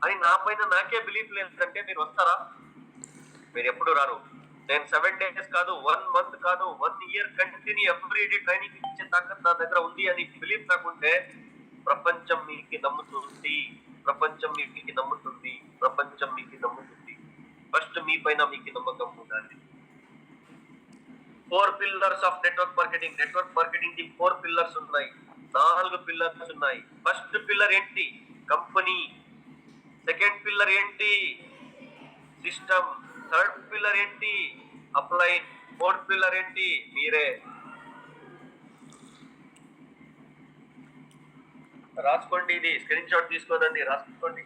అని నా పైన నాకే బిలీఫ్ లేదంటే మీరు వస్తారా? మీరు ఎప్పుడు రారు. నేను 7 days కాదు, 1 month కాదు, 1 year కంటిన్యూ ఎవ్రీడే ట్రైనింగ్ ఇచ్చే తాకత్ నా దగ్గర ఉంది అని బిలీఫ్ నాకుంటే ప్రపంచం మీకు నమ్ముతుంది. ప్రపంచం మీకు నమ్ముతుంది. ప్రపంచం మీకు నమ్ముతుంది. ఫస్ట్ మీ పైన మీకు నమ్మకం ఉండాలి. 4 pillars of network marketing. Network marketing కి 4 పిల్లర్స్ ఉన్నాయి, 4 పిల్లర్స్ ఉన్నాయి. ఫస్ట్ పిల్లర్ ఏంటి? కంపెనీ. సెకండ్ పిల్లర్ ఏంటి? సిస్టమ్. థర్డ్ పిల్లర్ ఏంటి? అప్లైన్. ఫోర్త్ పిల్లర్ ఏంటి? మీరే. రాసుకోండి, ఇది స్క్రీన్ షాట్ తీసుకోదండి, రాసుకోండి.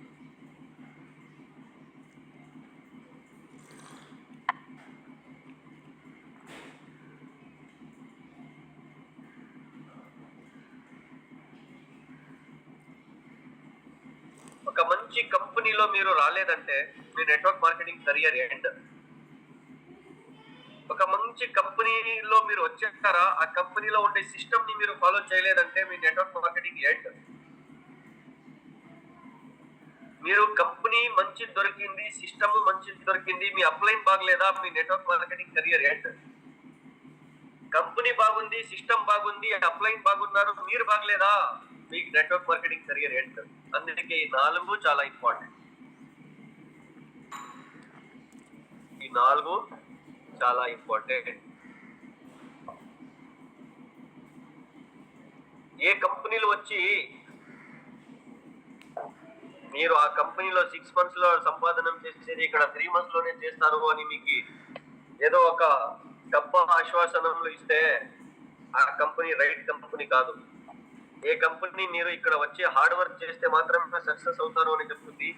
ఒక మంచి కంపెనీలో మీరు రాలేదంటే మీ నెట్వర్క్ మార్కెటింగ్ కెరియర్ ఎండ్. ఒక మంచి కంపెనీలో మీరు వచ్చేస్తారా, ఆ కంపెనీలో ఉండే సిస్టమ్ ని మీరు ఫాలో చేయలేదంటే మీ నెట్వర్క్ మార్కెటింగ్ ఎండ్. మీరు కంపెనీ మంచి దొరికింది, సిస్టమ్ మంచి దొరికింది, మీ అప్లైన్ బాగలేదా, మీ network marketing career end. Company బాగుంది, సిస్టమ్ బాగుంది, అప్లైన్ బాగున్నారు, మీరు బాగలేదా, మీ నెట్వర్క్ మార్కెటింగ్ కెరియర్ ఎండ్. అందుకే ఈ 4 చాలా ఇంపార్టెంట్. ఈ 4 చాలా ఇంపార్టెంట్. ఏ కంపెనీలు వచ్చి మీరు ఆ కంపెనీలో 6 months లో సంపాదన చేసేది ఇక్కడ 3 months లోనే చేస్తారు అని మీకు ఏదో ఒక డబ్బా ఆశ్వాసనలు ఇస్తే ఆ కంపెనీ రైట్ కంపెనీ కాదు. ఏ కంపెనీ మీరు ఇక్కడ వచ్చి హార్డ్ వర్క్ చేస్తే మాత్రమే సక్సెస్ అవుతారు అని చెప్తుంది,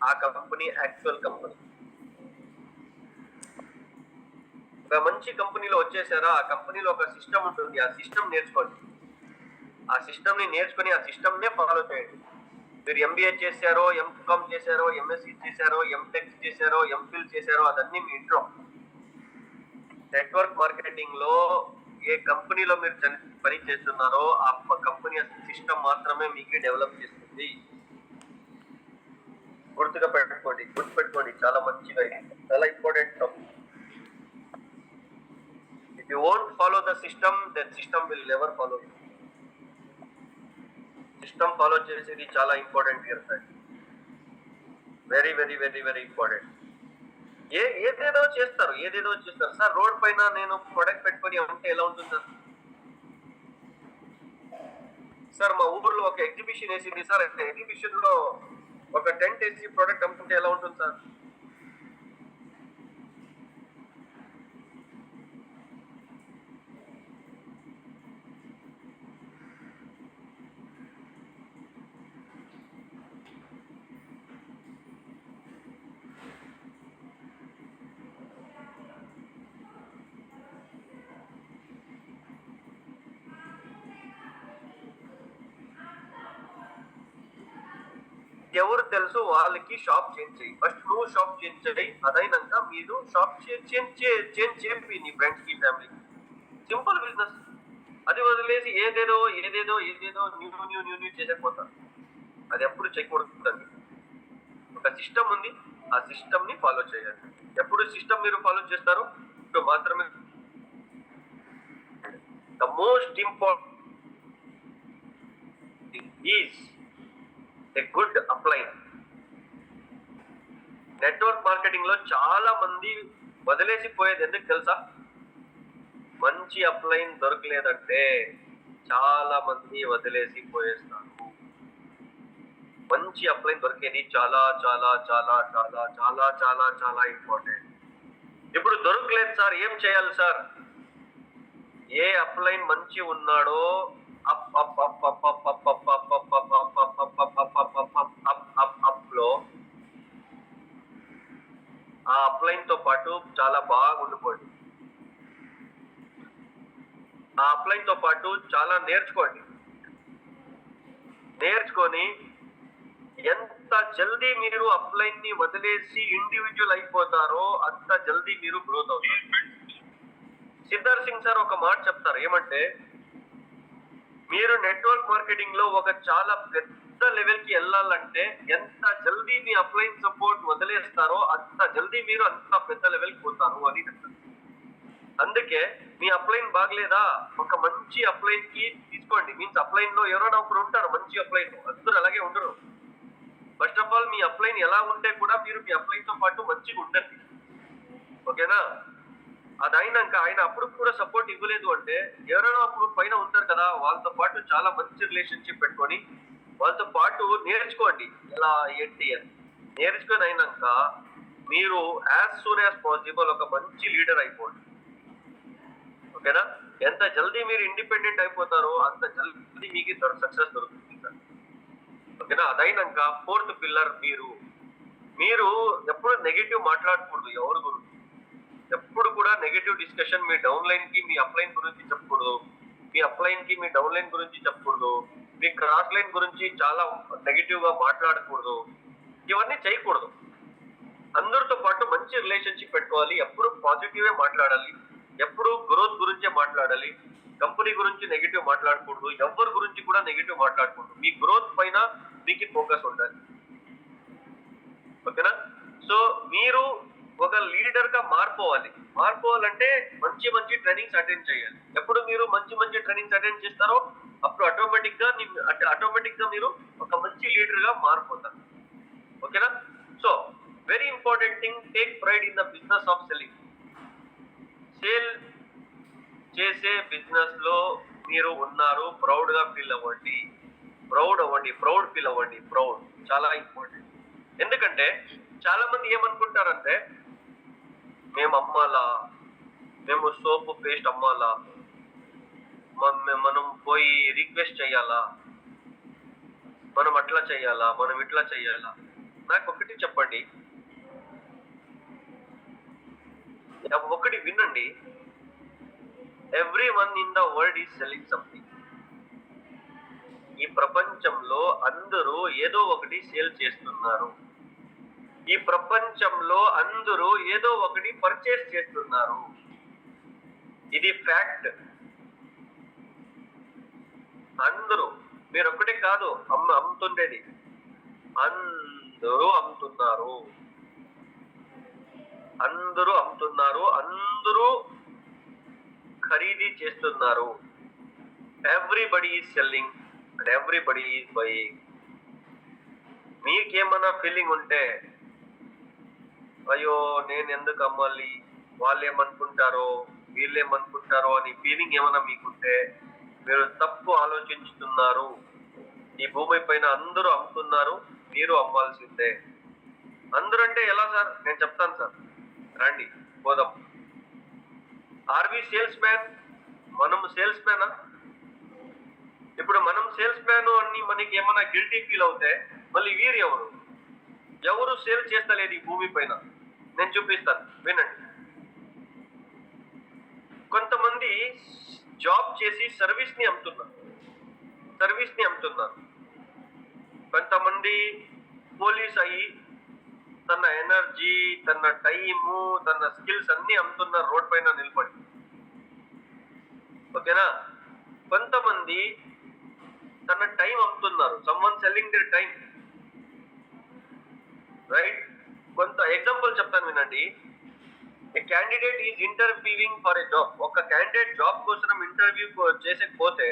ఆ కంపెనీ యాక్చువల్ కంపెనీ. ఒక మంచి కంపెనీలో వచ్చేసారా, ఆ కంపెనీలో ఒక సిస్టమ్ ఉంటుంది, ఆ సిస్టమ్ నేర్చుకోండి. ఆ సిస్టమ్ ని నేర్చుకుని ఆ సిస్టమ్ నే ఫాలో చేయండి. మీరు ఎంబీఏ చేశారో, ఎంకామ్ చేశారో, ఎంఎస్సి చేశారో, ఎంటెక్ చేశారో, ఎంఫిల్ చేశారో, అదన్నీ మీ ఇంట్లో. నెట్వర్క్ మార్కెటింగ్ లో ఏ కంపెనీలో మీరు పని చేస్తున్నారో ఆ కంపెనీ సిస్టమ్ మాత్రమే మీకు డెవలప్ చేస్తుంది. గుర్తుపెట్టుకోండి, చాలా మంచిగా, చాలా important topic. If you won't follow the system, then system will never follow you. System follow చేసేది చాలా important year. Very very very very important. ఏదేదో చేస్తారు సార్. రోడ్ పైన నేను ప్రొడక్ట్ పెట్టుకొని ఉంటే ఎలా ఉంటుంది సార్? మా ఊర్లో ఒక ఎగ్జిబిషన్ వేసింది సార్, ఎగ్జిబిషన్ లో ఒక టెంట్ వేసి ప్రొడక్ట్ అమ్ముకుంటే ఎలా ఉంటుంది సార్? ఎవరు తెలుసు వాళ్ళకి షాప్ చేంజ్ చేయి. ఫస్ట్ నువ్వు షాప్ చేంజ్ చేయి, అదైనాక మీరు షాప్ చేంజ్ చేయండి నీ ఫ్రెండ్స్ కి, ఫ్యామిలీ. Simple business. అది వదిలేసి ఏదేదో న్యూ చేసేకపోతారు. అది ఎప్పుడు చేయకూడదండి. ఒక సిస్టమ్ ఉంది, ఆ సిస్టమ్ ని ఫాలో చేయాలి. ఎప్పుడు సిస్టమ్ మీరు ఫాలో చేస్తారో ఇప్పుడు మాత్రమే. The most important is a good upline. Network marketing లో చాలా మంది వదిలేసి పోయేది ఎందుకు తెలుసా? మంచి అప్లైన్ దొరకలేదంటే చాలా మంది వదిలేసి పోయేస్తారు. మంచి అప్లైన్ దొరికేది చాలా చాలా చాలా చాలా చాలా చాలా చాలా ఇంపార్టెంట్. ఇప్పుడు దొరకలేదు సార్, ఏం చేయాలి సార్? ఏ అప్లైన్ మంచి ఉన్నాడో లో ఆ అప్లైన్ తో పాటు చాలా బాగా ఉండిపోండి. ఆ అప్లైన్ తో పాటు చాలా నేర్చుకోండి. నేర్చుకొని ఎంత జల్దీ మీరు అప్లైన్ ని వదిలేసి ఇండివిజువల్ అయిపోతారో అంత జల్దీ మీరు గ్రోత్ అవుతారు. సిద్ధార్థ్ సింగ్ సార్ ఒక మాట చెప్తారు, ఏమంటే మీరు నెట్వర్క్ మార్కెటింగ్ లో ఒక చాలా పెద్ద లెవెల్ కి వెళ్ళాలంటే ఎంత జల్దీ మీ అప్లైన్ సపోర్ట్ వదిలేస్తారో అంత జల్దీ మీరు అంత పెద్ద లెవెల్ కి పోతారు అని చెప్తారు. అందుకే మీ అప్లైన్ బాగలేదా, ఒక మంచి అప్లైన్ కి తీసుకోండి. మీన్స్ అప్లైన్ లో ఎవరైనా ఒకరు ఉంటారు మంచి అప్లైన్, అందరూ అలాగే ఉండరు. First of all me upline ఎలా ఉంటే కూడా మీరు మీ అప్లైన్ తో పాటు మంచిగా ఉండండి, ఓకేనా? అది అయినాక ఆయన అప్పుడు కూడా సపోర్ట్ ఇవ్వలేదు అంటే ఎవరైనా అప్పుడు పైన ఉంటారు కదా, వాళ్ళతో పాటు చాలా మంచి రిలేషన్షిప్ పెట్టుకొని వాళ్ళతో పాటు నేర్చుకోండి ఎలా ఏంటి అని. నేర్చుకొని అయినాక మీరు యాజ్ సూన్ యాజ్ పాసిబుల్ ఒక మంచి లీడర్ అయిపోండి. ఓకేనా? ఎంత జల్దీ మీరు ఇండిపెండెంట్ అయిపోతారో అంత జల్దీ మీకు సక్సెస్ దొరుకుతుంది సార్. ఓకేనా? అదైనాక ఫోర్త్ పిల్లర్, మీరు ఎప్పుడు నెగిటివ్ మాట్లాడకూడదు ఎవరి గురించి. ఎప్పుడు కూడా నెగటివ్ డిస్కషన్ మీ డౌన్ లైన్ కి మీ అప్ లైన్ గురించి చెప్పకూడదు, మీ అప్ లైన్ కి మీ డౌన్ లైన్ గురించి చెప్పకూడదు, మీ క్రాస్ లైన్ గురించి చాలా నెగిటివ్ గా మాట్లాడకూడదు. ఇవన్నీ చేయకూడదు. అందరితో పాటు మంచి రిలేషన్షిప్ పెట్టుకోవాలి. ఎప్పుడు పాజిటివ్ మాట్లాడాలి, ఎప్పుడు గ్రోత్ గురించే మాట్లాడాలి. కంపెనీ గురించి నెగిటివ్ మాట్లాడకూడదు, ఎవరి గురించి కూడా నెగిటివ్ మాట్లాడకూడదు. మీ గ్రోత్ పైన మీకు ఫోకస్ ఉండాలి. ఓకేనా? సో మీరు ఒక లీడర్ గా మారిపోవాలంటే మంచి మంచి ట్రైనింగ్స్ అటెండ్ చేయాలి. ఎప్పుడు మీరు మంచి మంచి ట్రైనింగ్స్ అటెండ్ చేస్తారో అప్పుడు ఆటోమేటిక్ గా మీరు ఒక మంచి లీడర్ గా మారిపోతారు. ఓకేనా? So very important thing, take pride in the business of selling. Sale చేసే బిజినెస్ లో మీరు ఉన్నారు, ప్రౌడ్ గా ఫీల్ అవ్వండి. ప్రౌడ్ ఫీల్ అవ్వండి. ప్రౌడ్ చాలా ఇంపార్టెంట్. ఎందుకంటే చాలా మంది ఏమనుకుంటారంటే మేము అమ్మాలా, మేము సోపు పేస్ట్ అమ్మాలా, మనం పోయి రిక్వెస్ట్ చేయాలా, మనం అట్లా చేయాలా, మనం ఇట్లా చేయాలా. నాకు ఒకటి చెప్పండి, ఒకటి వినండి. Every one in the world is selling something. ఈ ప్రపంచంలో అందరూ ఏదో ఒకటి సేల్ చేస్తున్నారు. ఈ ప్రపంచంలో అందరూ ఏదో ఒకటి పర్చేస్ చేస్తున్నారు. ఇది ఫ్యాక్ట్. అందరూ, మీరు ఒక్కటే కాదు అమ్ముతుండేది, అందరూ అమ్ముతున్నారు. అందరూ ఖరీదీ చేస్తున్నారు. Everybody is selling and everybody is buying. మీకేమన్నా ఫీలింగ్ ఉంటే అయ్యో నేను ఎందుకు అమ్మాలి, వాళ్ళు ఏమనుకుంటారో వీళ్ళేమనుకుంటారో అని ఫీలింగ్ ఏమైనా మీకుంటే మీరు తప్పు ఆలోచించుతున్నారు. ఈ భూమి పైన అందరూ అమ్ముతున్నారు, మీరు అమ్మాల్సిందే. అందరూ అంటే ఎలా సార్? నేను చెప్తాను సార్, రండి పోదాం. ఆర్వి సేల్స్ మ్యాన్, మనం సేల్స్ మ్యానా? ఇప్పుడు మనం సేల్స్ మ్యాన్ అని మనకి ఏమైనా గిల్టీ ఫీల్ అవుతే మళ్ళీ వీరు ఎవరు సేల్ చేస్తలేదు ఈ భూమి పైన. నేను చూపిస్తాను, వినండి. కొంతమంది జాబ్ చేసి సర్వీస్ ని అమ్ముతున్నారు. కొంతమంది పోలీస్ అయ్యి తన ఎనర్జీ, తన టైము, తన స్కిల్స్ అన్ని అమ్ముతున్నారు రోడ్ పైన నిలబడి. ఓకేనా? కొంతమంది తన టైం అమ్ముతున్నారు. Someone selling their time, right? కొంత ఎగ్జాంపుల్ చెప్తాను, వినండి. A candidate is interviewing for a job. ఒక క్యాండిడేట్ జాబ్ కోసం ఇంటర్వ్యూ చేసకపోతే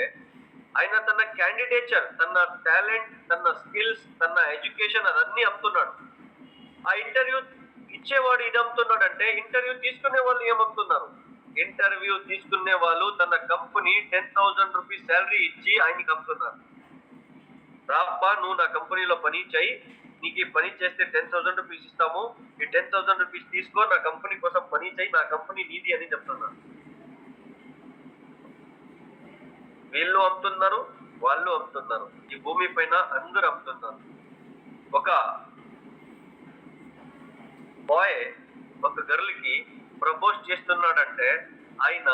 ఆయన తన క్యాండిడేచర్, తన టాలెంట్, తన స్కిల్స్, తన ఎడ్యుకేషన్ అదన్నీ అమ్ముతున్నాడు. ఆ ఇంటర్వ్యూ ఇచ్చేవాడు ఇది అమ్ముతున్నాడు అంటే ఇంటర్వ్యూ తీసుకునే వాళ్ళు ఏమవుతున్నారు? ఇంటర్వ్యూ తీసుకునే వాళ్ళు తన కంపెనీ 10,000 రూపీస్ శాలరీ ఇచ్చి ఆయనకి అమ్ముతున్నారు. రాబ్బా, నువ్వు నా కంపెనీలో పని చేయి, నీకు ఈ పని చేస్తే 10,000 రూపీస్ ఇస్తాము, ఈ 10,000 రూపీస్ తీసుకో, నా కంపెనీ కోసం పని చేయి, నా కంపెనీ నీది అని చెప్తున్నారు. వీళ్ళు అమ్ముతున్నారు, వాళ్ళు అమ్ముతున్నారు. ఈ భూమి పైన అందరూ అమ్ముతున్నారు. ఒక బాయ్ ఒక గర్ల్ కి ప్రపోజ్ చేస్తున్నాడంటే ఆయన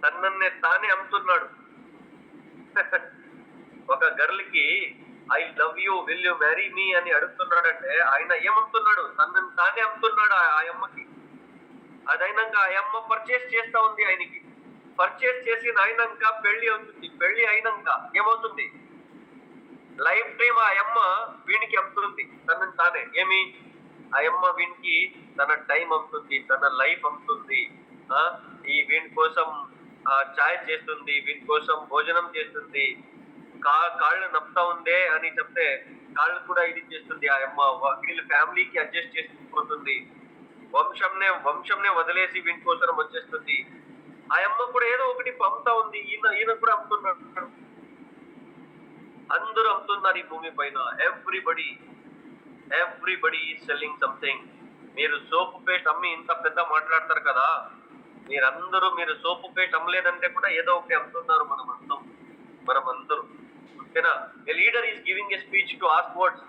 తనన్నే తానే అమ్ముతున్నాడు. ఒక గర్ల్ కి I love you, will you marry me అని అడుగుతున్నాడంటే ఆయన ఏమవుతున్నాడు? తనని తానే అమ్ముతున్నాడు ఆ అమ్మకి. అదైనాక ఆ అమ్మ పర్చేస్ చేస్తా ఉంది ఆయనకి. పర్చేస్ చేసిన అయినాక పెళ్లి అవుతుంది. పెళ్లి అయినాక ఏమవుతుంది? లైఫ్ టైం ఆ అమ్మ వీనికి అమ్ముతుంది తనని తానే. ఏమి? ఆ అమ్మ వీనికి తన టైం అమ్ముతుంది, తన లైఫ్ అమ్ముతుంది. ఈ వీని కోసం చాయ్ చేస్తుంది, వీని కోసం భోజనం చేస్తుంది. కాళ్ళు నప్పుతా ఉందే అని చెప్తే కాళ్ళు కూడా ఇది చేస్తుంది ఆ అమ్మ. వీళ్ళ ఫ్యామిలీకి అడ్జస్ట్ చేసుకుంటుంది. వంశంనే వదిలేసి వీని కోసం వచ్చేస్తుంది. ఆ అమ్మ కూడా ఏదో ఒకటి అమ్ముతా ఉంది, ఈయన కూడా అమ్ముతున్నాడు. అందరూ అమ్ముతున్నారు ఈ భూమి పైన. Everybody selling something. మీరు సోపు పేస్ట్ అమ్మి ఇంత పెద్ద మాట్లాడతారు కదా, మీరు సోపు పేస్ట్ అమ్మలేదంటే కూడా ఏదో ఒకటి అమ్ముతున్నారు మనం అందరూ. ఓకేనా? A leader is giving a speech to ask words.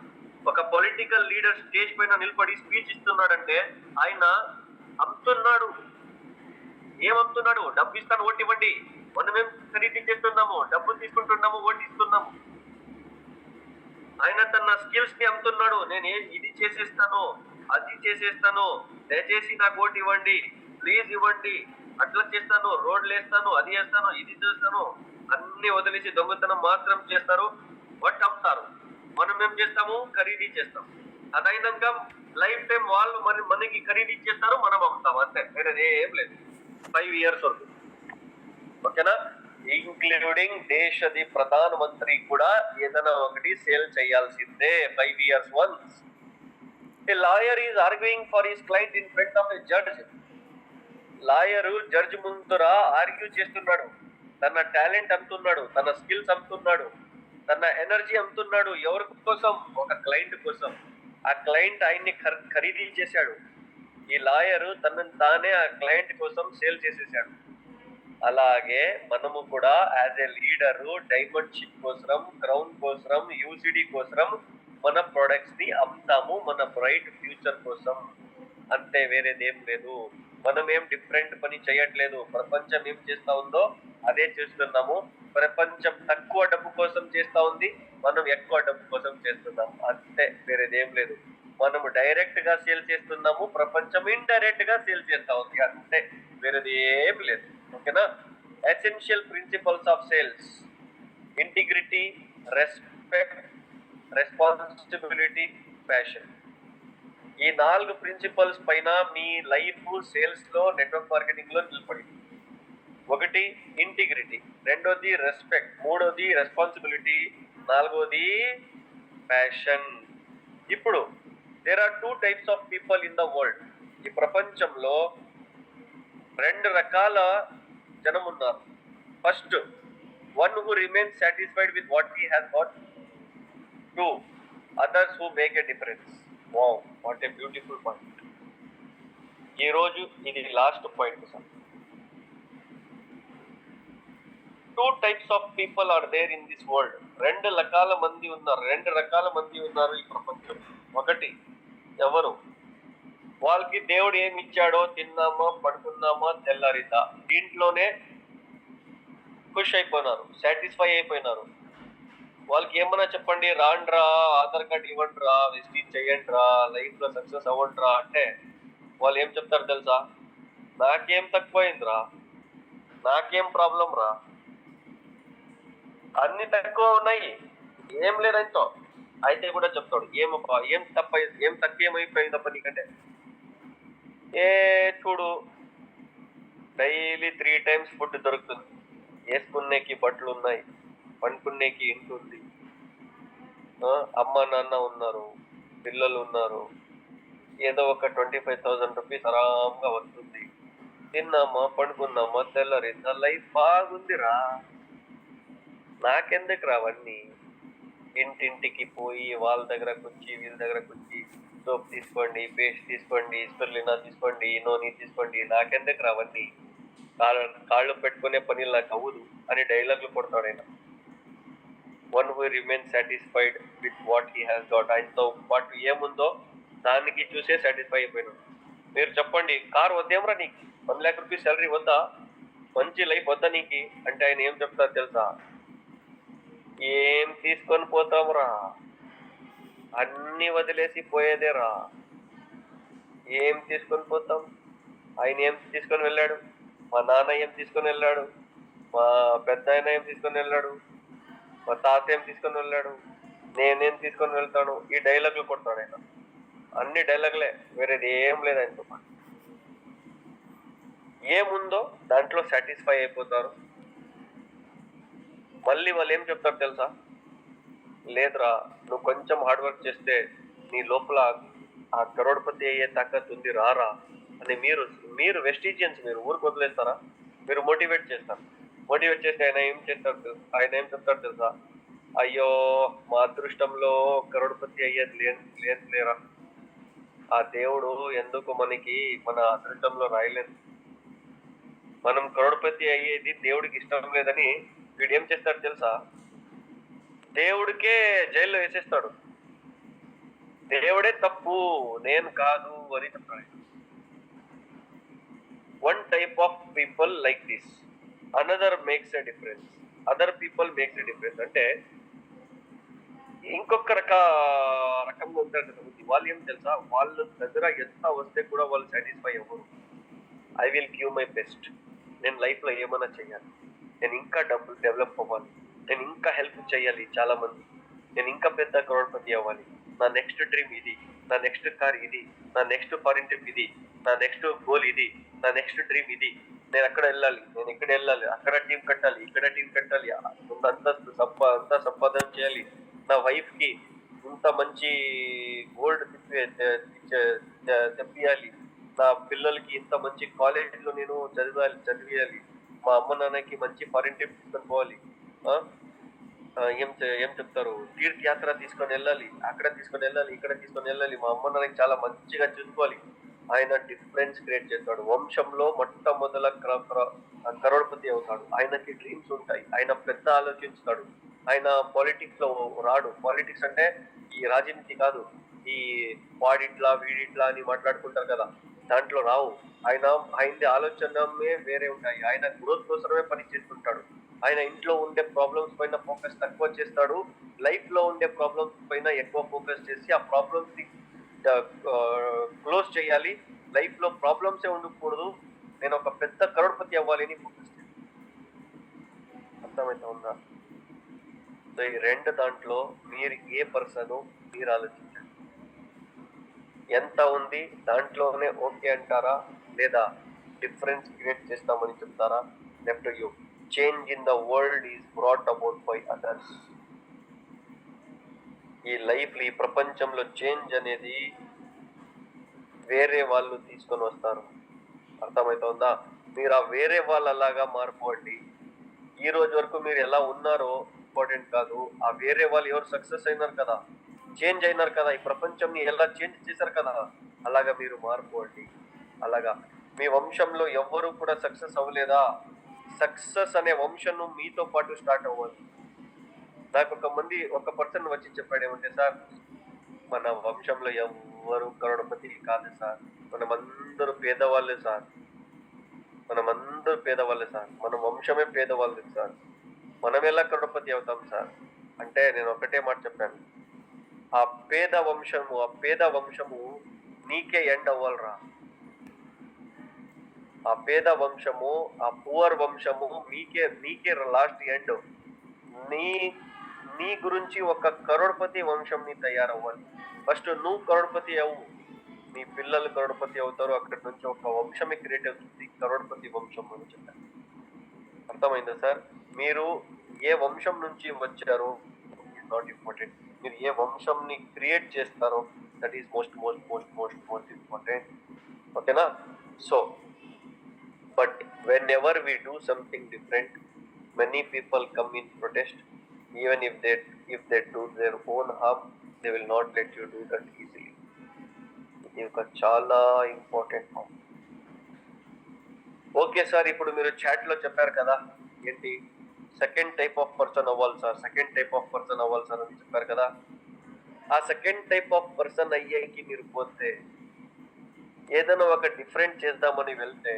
ఒక పొలిటికల్ లీడర్ స్టేజ్ పైన నిలబడి స్పీచ్ ఇస్తున్నాడంటే ఆయన అమ్ముతున్నాడు. ఏమమ్ముతున్నాడు? డబ్బు ఇస్తాను ఓటు ఇవ్వండి. మనమేం ఖరీదు చేస్తున్నాము? డబ్బు తీసుకుంటున్నాము, ఓటు ఇస్తున్నాము. ఆయన తన స్కిల్స్ ని అమ్ముతున్నాడు. నేను ఇది చేసేస్తాను, అది చేసేస్తాను, దయచేసి నాకు ఓటు ఇవ్వండి, ప్లీజ్ ఇవ్వండి, అట్లా చేస్తాను, రోడ్లు వేస్తాను, అది వేస్తాను, ఇది చేస్తాను, అన్ని వదిలేసి దొంగతనం మాత్రం చేస్తారు, వట్ అమ్ముతారు. మనం ఏం చేస్తాము? ఖరీదు చేస్తాం. అదైనాక లైఫ్ టైం వాళ్ళు మనకి ఖరీదు చేస్తారు, మనం అమ్ముతాం. అంతే, వేరేది ఏం లేదు. 5 years వరకు. ఓకేనా? ఇంక్లూడింగ్ దేశది ప్రధాన మంత్రి కూడా ఏదైనా ఒకటి సేల్ చేయాల్సిందే 5 years once. A lawyer is arguing for his client in front of a judge. Lawyer judge ముందర ఆర్గ్యూ చేస్తున్నాడు. తన టాలెంట్ అమ్ముతున్నాడు, తన స్కిల్స్ అమ్ముతున్నాడు, తన ఎనర్జీ అమ్ముతున్నాడు. ఎవరి కోసం? ఒక క్లయింట్ కోసం. ఆ క్లయింట్ ఆయన్ని ఖరీదు చేశాడు. ఈ లాయరు తనని తానే ఆ క్లయింట్ కోసం సేల్ చేసేసాడు. అలాగే మనము కూడా as a leader diamond ship కోసం, క్రౌన్ కోసం, యూసిడి కోసం మన ప్రొడక్ట్స్ ని అమ్ముతాము, మన బ్రైట్ ఫ్యూచర్ కోసం. అంతే, వేరేదేం లేదు. మనం ఏం డిఫరెంట్ పని చేయట్లేదు. ప్రపంచం ఏం చేస్తా ఉందో అదే చేస్తున్నాము. ప్రపంచం తక్కువ డబ్బు కోసం చేస్తా ఉంది, మనం ఎక్కువ డబ్బు కోసం చేస్తున్నాం. అంతే, వేరేదేం లేదు. మనము డైరెక్ట్ గా సేల్ చేస్తున్నాము, ప్రపంచం ఇండైరెక్ట్ గా సేల్ చేస్తా ఉంది. అంతే, వేరేది ఏం లేదు. ఓకేనా? Essential principles of sales: integrity, respect, responsibility, passion. ఈ 4 ప్రిన్సిపల్స్ పైన మీ లైఫ్ సేల్స్ లో, నెట్వర్క్ మార్కెటింగ్ లో నిలబడి. 1 ఇంటిగ్రిటీ, 2 రెస్పెక్ట్, 3 రెస్పాన్సిబిలిటీ, 4 ప్యాషన్. ఇప్పుడు there are 2 types of people in the world. ఈ ప్రపంచంలో 2 రకాల జనం ఉన్నారు. First, one who remains satisfied with what he has got. 2, others who make a difference. Wow, what a beautiful point. ఈ రోజు ఇది last point sir. 2 types of people are there in this world. 2 రకాల మంది ఉన్నారు ఈ ప్రపంచం. 1, ఎవరు? వాళ్ళకి దేవుడు ఏమి ఇచ్చాడో తిన్నామా, పడుకున్నామా, తెల్లారిందా, దీంట్లోనే ఖుష్ అయిపోయినారు, సాటిస్ఫై అయిపోయినారు. వాళ్ళకి ఏమన్నా చెప్పండి, రాండ్రా, ఆధార్ కార్డ్ ఇవ్వండిరా, విజిట్ చేయండిరా, లైఫ్ లో సక్సెస్ అవ్వండిరా అంటే వాళ్ళు ఏం చెప్తారు తెలుసా? నాకేం తక్కువైందిరా, నాకేం ప్రాబ్లం రా, అన్ని తక్కువ ఉన్నాయి, ఏం లేదంతో. అయితే కూడా చెప్తాడు, ఏం తక్కువ ఏమైపోయిందప్ప నీకంటే, చూడు డైలీ 3 times ఫుడ్ దొరుకుతుంది, వేసుకునేకి బట్టలు ఉన్నాయి, పండుకునేకి ఇంటి ఉంది, అమ్మ నాన్న ఉన్నారు, పిల్లలు ఉన్నారు, ఏదో ఒక 25,000 రూపీస్ ఆరాంగా వస్తుంది, తిన్నామా, పండుకున్నామా, తెల్లరిందా, లైఫ్ బాగుందిరా, నాకెందుకు రావన్నీ? ఇంటింటికి పోయి వాళ్ళ దగ్గరకు వచ్చి వీళ్ళ దగ్గరకు వచ్చి సోప్ తీసుకోండి, పేస్ట్ తీసుకోండి, స్పెర్లినా తీసుకోండి, నూనె తీసుకోండి, నాకెందుకు రావన్నీ? కాళ్ళు పెట్టుకునే పని నాకు అవ్వదు అని డైలాగ్లు కొడతాడు ఆయన. One who remains satisfied with what he has got. ఆయనతో పాటు ఏముందో దానికి చూసే సాటిస్ఫై అయిపోయినాడు. మీరు చెప్పండి, కార్ వద్దేమరా నీకు, 1 lakh rupees శాలరీ వద్దా, మంచి లైఫ్ వద్దా నీకు అంటే ఆయన ఏం చెప్తారు తెలుసా? ఏం తీసుకొని పోతాంరా, అన్ని వదిలేసి పోయేదేరా. ఏం తీసుకొని పోతాం? ఆయన ఏం తీసుకొని వెళ్ళాడు, మా నాన్న ఏం తీసుకొని వెళ్ళాడు, మా పెద్ద ఆయన ఏం తీసుకొని వెళ్ళాడు, మా తాత ఏం తీసుకొని వెళ్ళాడు, నేనేం తీసుకొని వెళ్తాను, ఈ డైలాగులు కొడతాడు ఆయన. అన్ని డైలాగులే, వేరేది ఏం లేదు ఆయనతో పాటు. ఏముందో దాంట్లో సాటిస్ఫై అయిపోతారు. మళ్ళీ వాళ్ళు ఏం చెప్తారు తెలుసా? లేదురా, నువ్వు కొంచెం హార్డ్ వర్క్ చేస్తే నీ లోపల ఆ కరోడ్పతి అయ్యే తాకత్ ఉంది రారా అని మీరు మీరు వెస్టిజియన్స్, మీరు ఊరికి వదిలేస్తారా? మీరు మోటివేట్ చేస్తారు. మోటివేట్ చేస్తే ఆయన ఏం చెప్తాడు తెలుసా? అయ్యో, మా అదృష్టంలో కరోడ్పతి అయ్యేది లేరా, ఆ దేవుడు ఎందుకు మనకి మన అదృష్టంలో రాయలేదు, మనం కరోడ్పతి అయ్యేది దేవుడికి ఇష్టం లేదని వీడు ఏం చేస్తాడు తెలుసా? దేవుడికే జైల్లో వేసేస్తాడు. దేవుడే తప్పు, నేను కాదు అని చెప్తాడు. One type of people like this, another makes a difference, other people makes a difference. అంటే ఇంకొక రకంగా ఉంటారు కదా వాళ్ళు. ఏం తెలుసా, వాళ్ళ దగ్గర ఎంత వస్తే కూడా వాళ్ళు సాటిస్ఫై అవ్వరు. I will give my best, నేను లైఫ్ లో ఏమైనా చేయాలి, నేను ఇంకా డబ్బులు డెవలప్ అవ్వాలి, నేను ఇంకా హెల్ప్ చేయాలి చాలా మంది, నేను ఇంకా పెద్ద కరోడ్పతి అవ్వాలి, నా నెక్స్ట్ డ్రీమ్ ఇది, నా నెక్స్ట్ కార్ ఇది, నా నెక్స్ట్ ఫారిన్ ట్రిప్ ఇది, నా నెక్స్ట్ గోల్ ఇది, నా నెక్స్ట్ డ్రీమ్ ఇది, నేను అక్కడ వెళ్ళాలి, నేను ఇక్కడ వెళ్ళాలి, అక్కడ టీం కట్టాలి, ఇక్కడ టీం కట్టాలి, అంతా సంపాదన చేయాలి, నా వైఫ్ కి ఇంత మంచి గోల్డ్ తెప్పియాలి, నా పిల్లలకి ఇంత మంచి కాలేజ్ లో నేను చదివేయాలి, మా అమ్మ నాన్నకి మంచి ఫారిన్ ట్రిప్ తీసుకొని పోవాలి, ఏం చెప్తారు, తీర్థయాత్ర తీసుకొని వెళ్ళాలి, అక్కడ తీసుకొని వెళ్ళాలి, ఇక్కడ తీసుకొని వెళ్ళాలి, మా అమ్మ నాన్నకి చాలా మంచిగా చూసుకోవాలి. ఆయన డిఫరెన్స్ క్రియేట్ చేస్తాడు. వంశంలో మొట్టమొదల కరోడ్పతి అవుతాడు. ఆయనకి డ్రీమ్స్ ఉంటాయి, ఆయన పెద్ద ఆలోచిస్తాడు. ఆయన పాలిటిక్స్ లో రాడు. పాలిటిక్స్ అంటే ఈ రాజనీతి కాదు, ఈ వాడిట్లా వీడిట్లా అని మాట్లాడుకుంటారు కదా, దాంట్లో రావు. ఆయనది ఆలోచనమే వేరే ఉంటాయి. ఆయన గ్రోత్ కోసమే పని చేస్తుంటాడు. ఆయన ఇంట్లో ఉండే ప్రాబ్లమ్స్ పైన ఫోకస్ తక్కువ చేస్తాడు, లైఫ్ లో ఉండే ప్రాబ్లమ్స్ పైన ఎక్కువ ఫోకస్ చేసి ఆ ప్రాబ్లమ్స్ ని క్లోజ్ చేయాలి. లైఫ్ లో ప్రాబ్లమ్స్ ఏ ఉండకూడదు, నేను ఒక పెద్ద కరోడ్పతి అవ్వాలి అని ఫోకస్ చేయాలి. అర్థమైతే ఉందా? సో ఈ రెండు దాంట్లో మీరు ఏ పర్సన్ మీరు ఆలోచించండి. ఎంత ఉంది దాంట్లోనే ఓకే అంటారా, లేదా డిఫరెన్స్ క్రియేట్ చేస్తామని చెప్తారా? Left you. Change in the world is brought about by others. ఈ లైఫ్, ఈ ప్రపంచంలో చేంజ్ అనేది వేరే వాళ్ళు తీసుకొని వస్తారు. అర్థమవుతుందా? మీరు ఆ వేరే వాళ్ళలాగా మారిపోండి. ఈ రోజు వరకు మీరు ఎలా ఉన్నారో ఇంపార్టెంట్ కాదు, ఆ వేరే వాళ్ళు ఎవరు సక్సెస్ అయినారు కదా, చేంజ్ అయినారు కదా, ఈ ప్రపంచంని ఎలా చేంజ్ చేశారు కదా, అలాగా మీరు మారిపోండి. అలాగా మీ వంశంలో ఎవ్వరూ కూడా సక్సెస్ అవ్వలేదా? సక్సెస్ అనే వంశం మీతో పాటు స్టార్ట్ అవ్వాలి. నాకు ఒక పర్సన్ వచ్చి చెప్పాడు ఏమంటే, సార్ మన వంశంలో ఎవ్వరు కరోడపతి కాదు సార్, మనమందరూ పేదవాళ్ళే సార్, మన వంశమే పేదవాళ్ళు సార్, మనం ఎలా కరోడపతి అవుతాం సార్ అంటే, నేను ఒకటే మాట చెప్పాను, ఆ పేద వంశము నీకే ఎండ్ అవ్వాలరా. ఆ పేద వంశము, ఆ పువర్ వంశము నీకే లాస్ట్ ఎండ్. నీ నీ గురించి ఒక కరోడ్పతి వంశంని తయారవ్వాలి. ఫస్ట్ నువ్వు కరోడ్పతి అవ్వు, నీ పిల్లలు కరోడ్పతి అవుతారు, అక్కడి నుంచి ఒక వంశమే క్రియేట్ అవుతుంది, కరోడ్పతి వంశం అని చెప్పారు. అర్థమైందా సార్? మీరు ఏ వంశం నుంచి వచ్చారో ఇస్ నాట్ ఇంపార్టెంట్, మీరు ఏ వంశంని క్రియేట్ చేస్తారో దట్ ఈస్ మోస్ట్ ఇంపార్టెంట్. ఓకేనా? So but when ever we do something different, many people come in protest. Even if they do their own harm, they will not let you do that easily. ఇది ఒక చాలా important point. Okay sir, ఇప్పుడు మీరు chat లో చెప్పారు కదా, ఏంటి second type of person అవ్వాలి సార్ అని చెప్పారు కదా. ఆ సెకండ్ టైప్ ఆఫ్ పర్సన్ అయ్యేకి మీరు పోతే, ఏదైనా ఒక డిఫరెంట్ చేద్దామని వెళ్తే,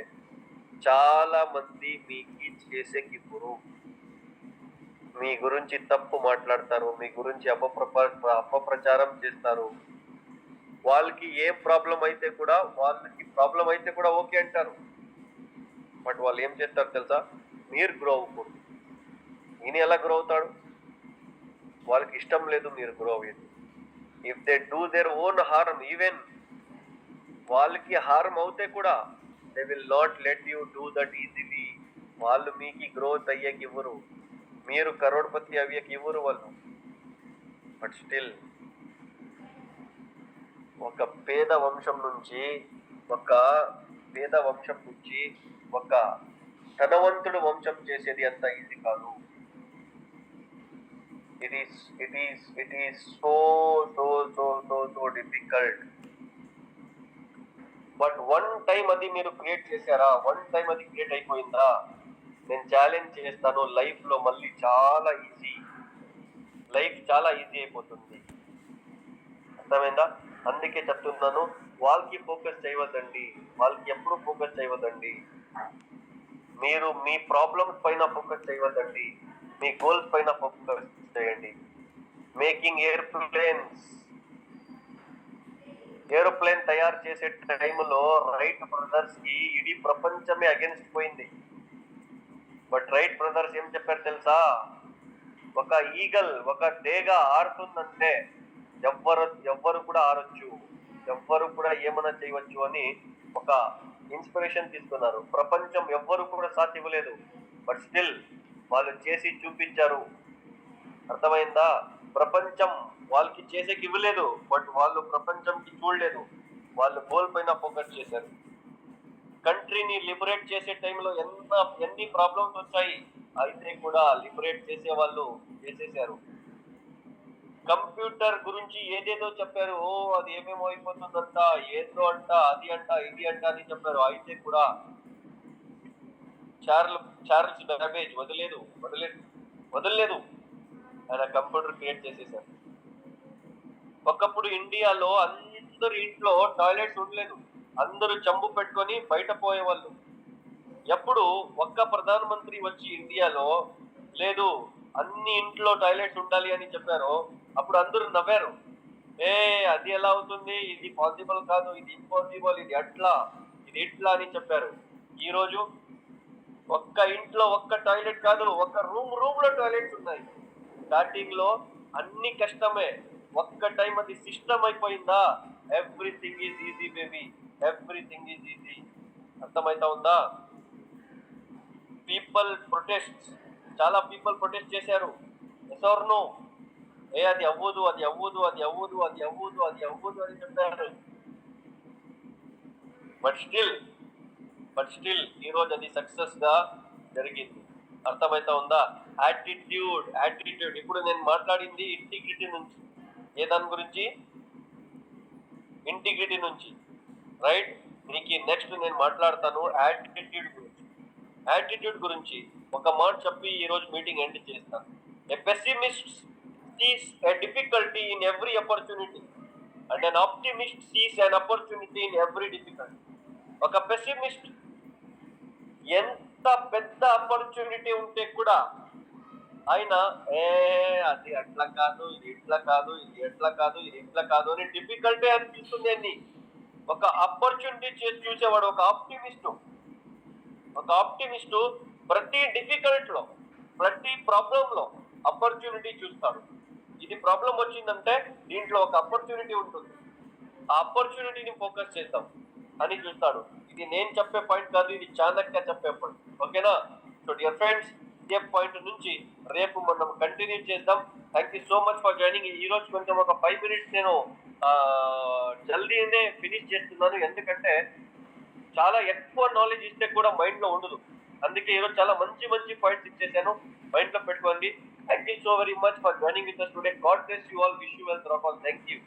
చాలా మంది మీకు చేసేకి మీ గురించి తప్పు మాట్లాడతారు, మీ గురించి అపప్రచారం చేస్తారు. వాళ్ళకి ప్రాబ్లం అయితే కూడా ఓకే అంటారు. బట్ వాళ్ళు ఏం చేస్తారు తెలుసా? మీరు గ్రో అవ్వకూడదు. ఈయన ఎలా గ్రో అవుతాడు? వాళ్ళకి ఇష్టం లేదు మీరు గ్రో అయ్యేది. If they do their own harm, even వాళ్ళకి హార్మ్ అవుతే కూడా they will not let you do that easily. వాళ్ళు మీకు గ్రోత్ అయ్యేకి ఇవ్వరు, మీరు కరోడ్పతి అయ్యేకి ఇవ్వరు వాళ్ళు. బట్ స్టిల్ ఒక పేద వంశం నుంచి ఒక పేద వంశం నుంచి ఒక ధనవంతుడు వంశం చేసేది అంత ఈజీ కాదు. It is so difficult. But one time అది మీరు క్రియేట్ చేశారా, వన్ టైం అది క్రియేట్ అయిపోయిందా, నేను ఛాలెంజ్ చేస్తాను, లైఫ్ లో మళ్ళీ చాలా ఈజీ, లైఫ్ చాలా ఈజీ అయిపోతుంది. అర్థమైందా? అందుకే చెప్తున్నాను, వాళ్ళకి ఫోకస్ చేయవద్దండి, వాళ్ళకి ఎప్పుడు ఫోకస్ చేయవద్దండి. మీరు మీ ప్రాబ్లమ్స్ పైన ఫోకస్ చేయవద్దండి, మీ గోల్స్ పైన ఫోకస్ చేయండి. మేకింగ్ ఏరోప్లేన్ తయారు చేసే టైంలో రైట్ బ్రదర్స్ కి ఇడీ ప్రపంచమే అగెన్స్ట్ పోయింది. బట్ రైట్ బ్రదర్స్ ఏం చెప్పారు తెలుసా? ఒక ఈగల్, ఒక డేగ ఆడుతుందంటే ఎవ్వరు కూడా ఆడొచ్చు, ఎవ్వరు కూడా ఏమైనా చేయవచ్చు అని ఒక ఇన్స్పిరేషన్ తీసుకున్నారు. ప్రపంచం ఎవ్వరు కూడా సాథ్ ఇవ్వలేదు, బట్ స్టిల్ వాళ్ళు చేసి చూపించారు. అర్థమైందా? ప్రపంచం వాళ్ళకి చేసేకి ఇవ్వలేదు, బట్ వాళ్ళు ప్రపంచంకి చూడలేదు, వాళ్ళు గోల్ పైన ఫోకస్ చేశారు. కంట్రీని లిబరేట్ చేసే టైంలో ఎన్ని ప్రాబ్లమ్స్ వచ్చాయి, అయితే కూడా లిబరేట్ చేసే వాళ్ళు చేసేసారు. కంప్యూటర్ గురించి ఏదేదో చెప్పారు, అది ఏమేమో అయిపోతుందంట, ఏదో అంట, అది అంట, ఇది అంట అని చెప్పారు. అయితే కూడా చార్ల్స్ బేబేజ్ వదలలేదు, ఆయన కంప్యూటర్ క్రియేట్ చేసేసారు. ఒకప్పుడు ఇండియాలో అందరు ఇంట్లో టాయిలెట్స్ ఉండలేదు, అందరూ చంబు పెట్టుకొని బయట పోయేవాళ్ళు. ఎప్పుడు ఒక్క ప్రధానమంత్రి వచ్చి ఇండియాలో లేదు అన్ని ఇంట్లో టాయిలెట్స్ ఉండాలి అని చెప్పారో అప్పుడు అందరూ నవ్వారు. అది ఎలా అవుతుంది, ఇది పాసిబుల్ కాదు, ఇది ఇంపాసిబుల్, ఇది అట్లా, ఇది ఇట్లా అని చెప్పారు. ఈరోజు ఒక్క ఇంట్లో ఒక్క టాయిలెట్ కాదు, ఒక్క రూమ్ లో టాయిలెట్స్ ఉన్నాయి. స్టార్టింగ్ లో అన్ని కష్టమే, ఒక్క టైం అది సిస్టమ్ అయిపోయిందా, everything is easy baby, everything is easy. అర్థమైతా ఉందా? చాలా పీపుల్ ప్రొటెస్ట్ చేశారు. నో, అది అవ్వదు అని చెప్పారు. బట్ స్టిల్ ఈరోజు అది సక్సెస్ గా జరిగింది. అర్థమైతా ఉందా? యాటిట్యూడ్. ఇప్పుడు నేను మాట్లాడింది ఇంటిగ్రిటీ నుంచి. ఏ దాని గురించి? ఇంటిగ్రిటీ నుంచి, రైట్? మీకు నెక్స్ట్ నేను మాట్లాడతాను యాటిట్యూడ్ గురించి ఒక మాట చెప్పి ఈ రోజు మీటింగ్ ఎండ్ చేస్తాను. A pessimist sees a difficulty in every opportunity and an optimist sees an opportunity in every difficulty. ఒక పెసిమిస్ట్ ఎంత పెద్ద ఆపర్చునిటీ ఉంటే కూడా ఆయన అది అట్లా కాదు, ఇది ఇట్లా కాదు, ఇది ఎట్లా కాదు, ఇది ఇట్లా కాదు అని డిఫికల్టీ అనిపిస్తుంది అని ఒక ఆపర్చునిటీ చేసి చూసేవాడు. ఒక ఆప్టిమిస్ట్ ప్రతి డిఫికల్ట్ లో, ప్రతి ప్రాబ్లం లో ఆపర్చునిటీ చూస్తాడు. ఇది ప్రాబ్లం వచ్చిందంటే దీంట్లో ఒక ఆపర్చునిటీ ఉంటుంది, ఆ ఆపర్చునిటీని ఫోకస్ చేద్దాం అని చూస్తాడు. ఇది నేను చెప్పే పాయింట్ కాదు, ఇది చాణక్య చెప్పే పాయింట్. ఓకేనా? సో డియర్ ఫ్రెండ్స్, ఇదే పాయింట్ నుంచి రేపు మనం కంటిన్యూ చేద్దాం. Thank you so much for joining. ఈ రోజు కొంచెం ఒక 5 minutes నేను జల్దీనే ఫినిష్ చేస్తున్నాను, ఎందుకంటే చాలా ఎక్కువ నాలెడ్జ్ ఇస్తే కూడా మైండ్ లో ఉండదు. అందుకే ఈరోజు చాలా మంచి పాయింట్స్ ఇచ్చేసాను, మైండ్ లో పెట్టుకోండి. Thank you so very much for joining with us today. God bless you all. Wish you well. Thank you.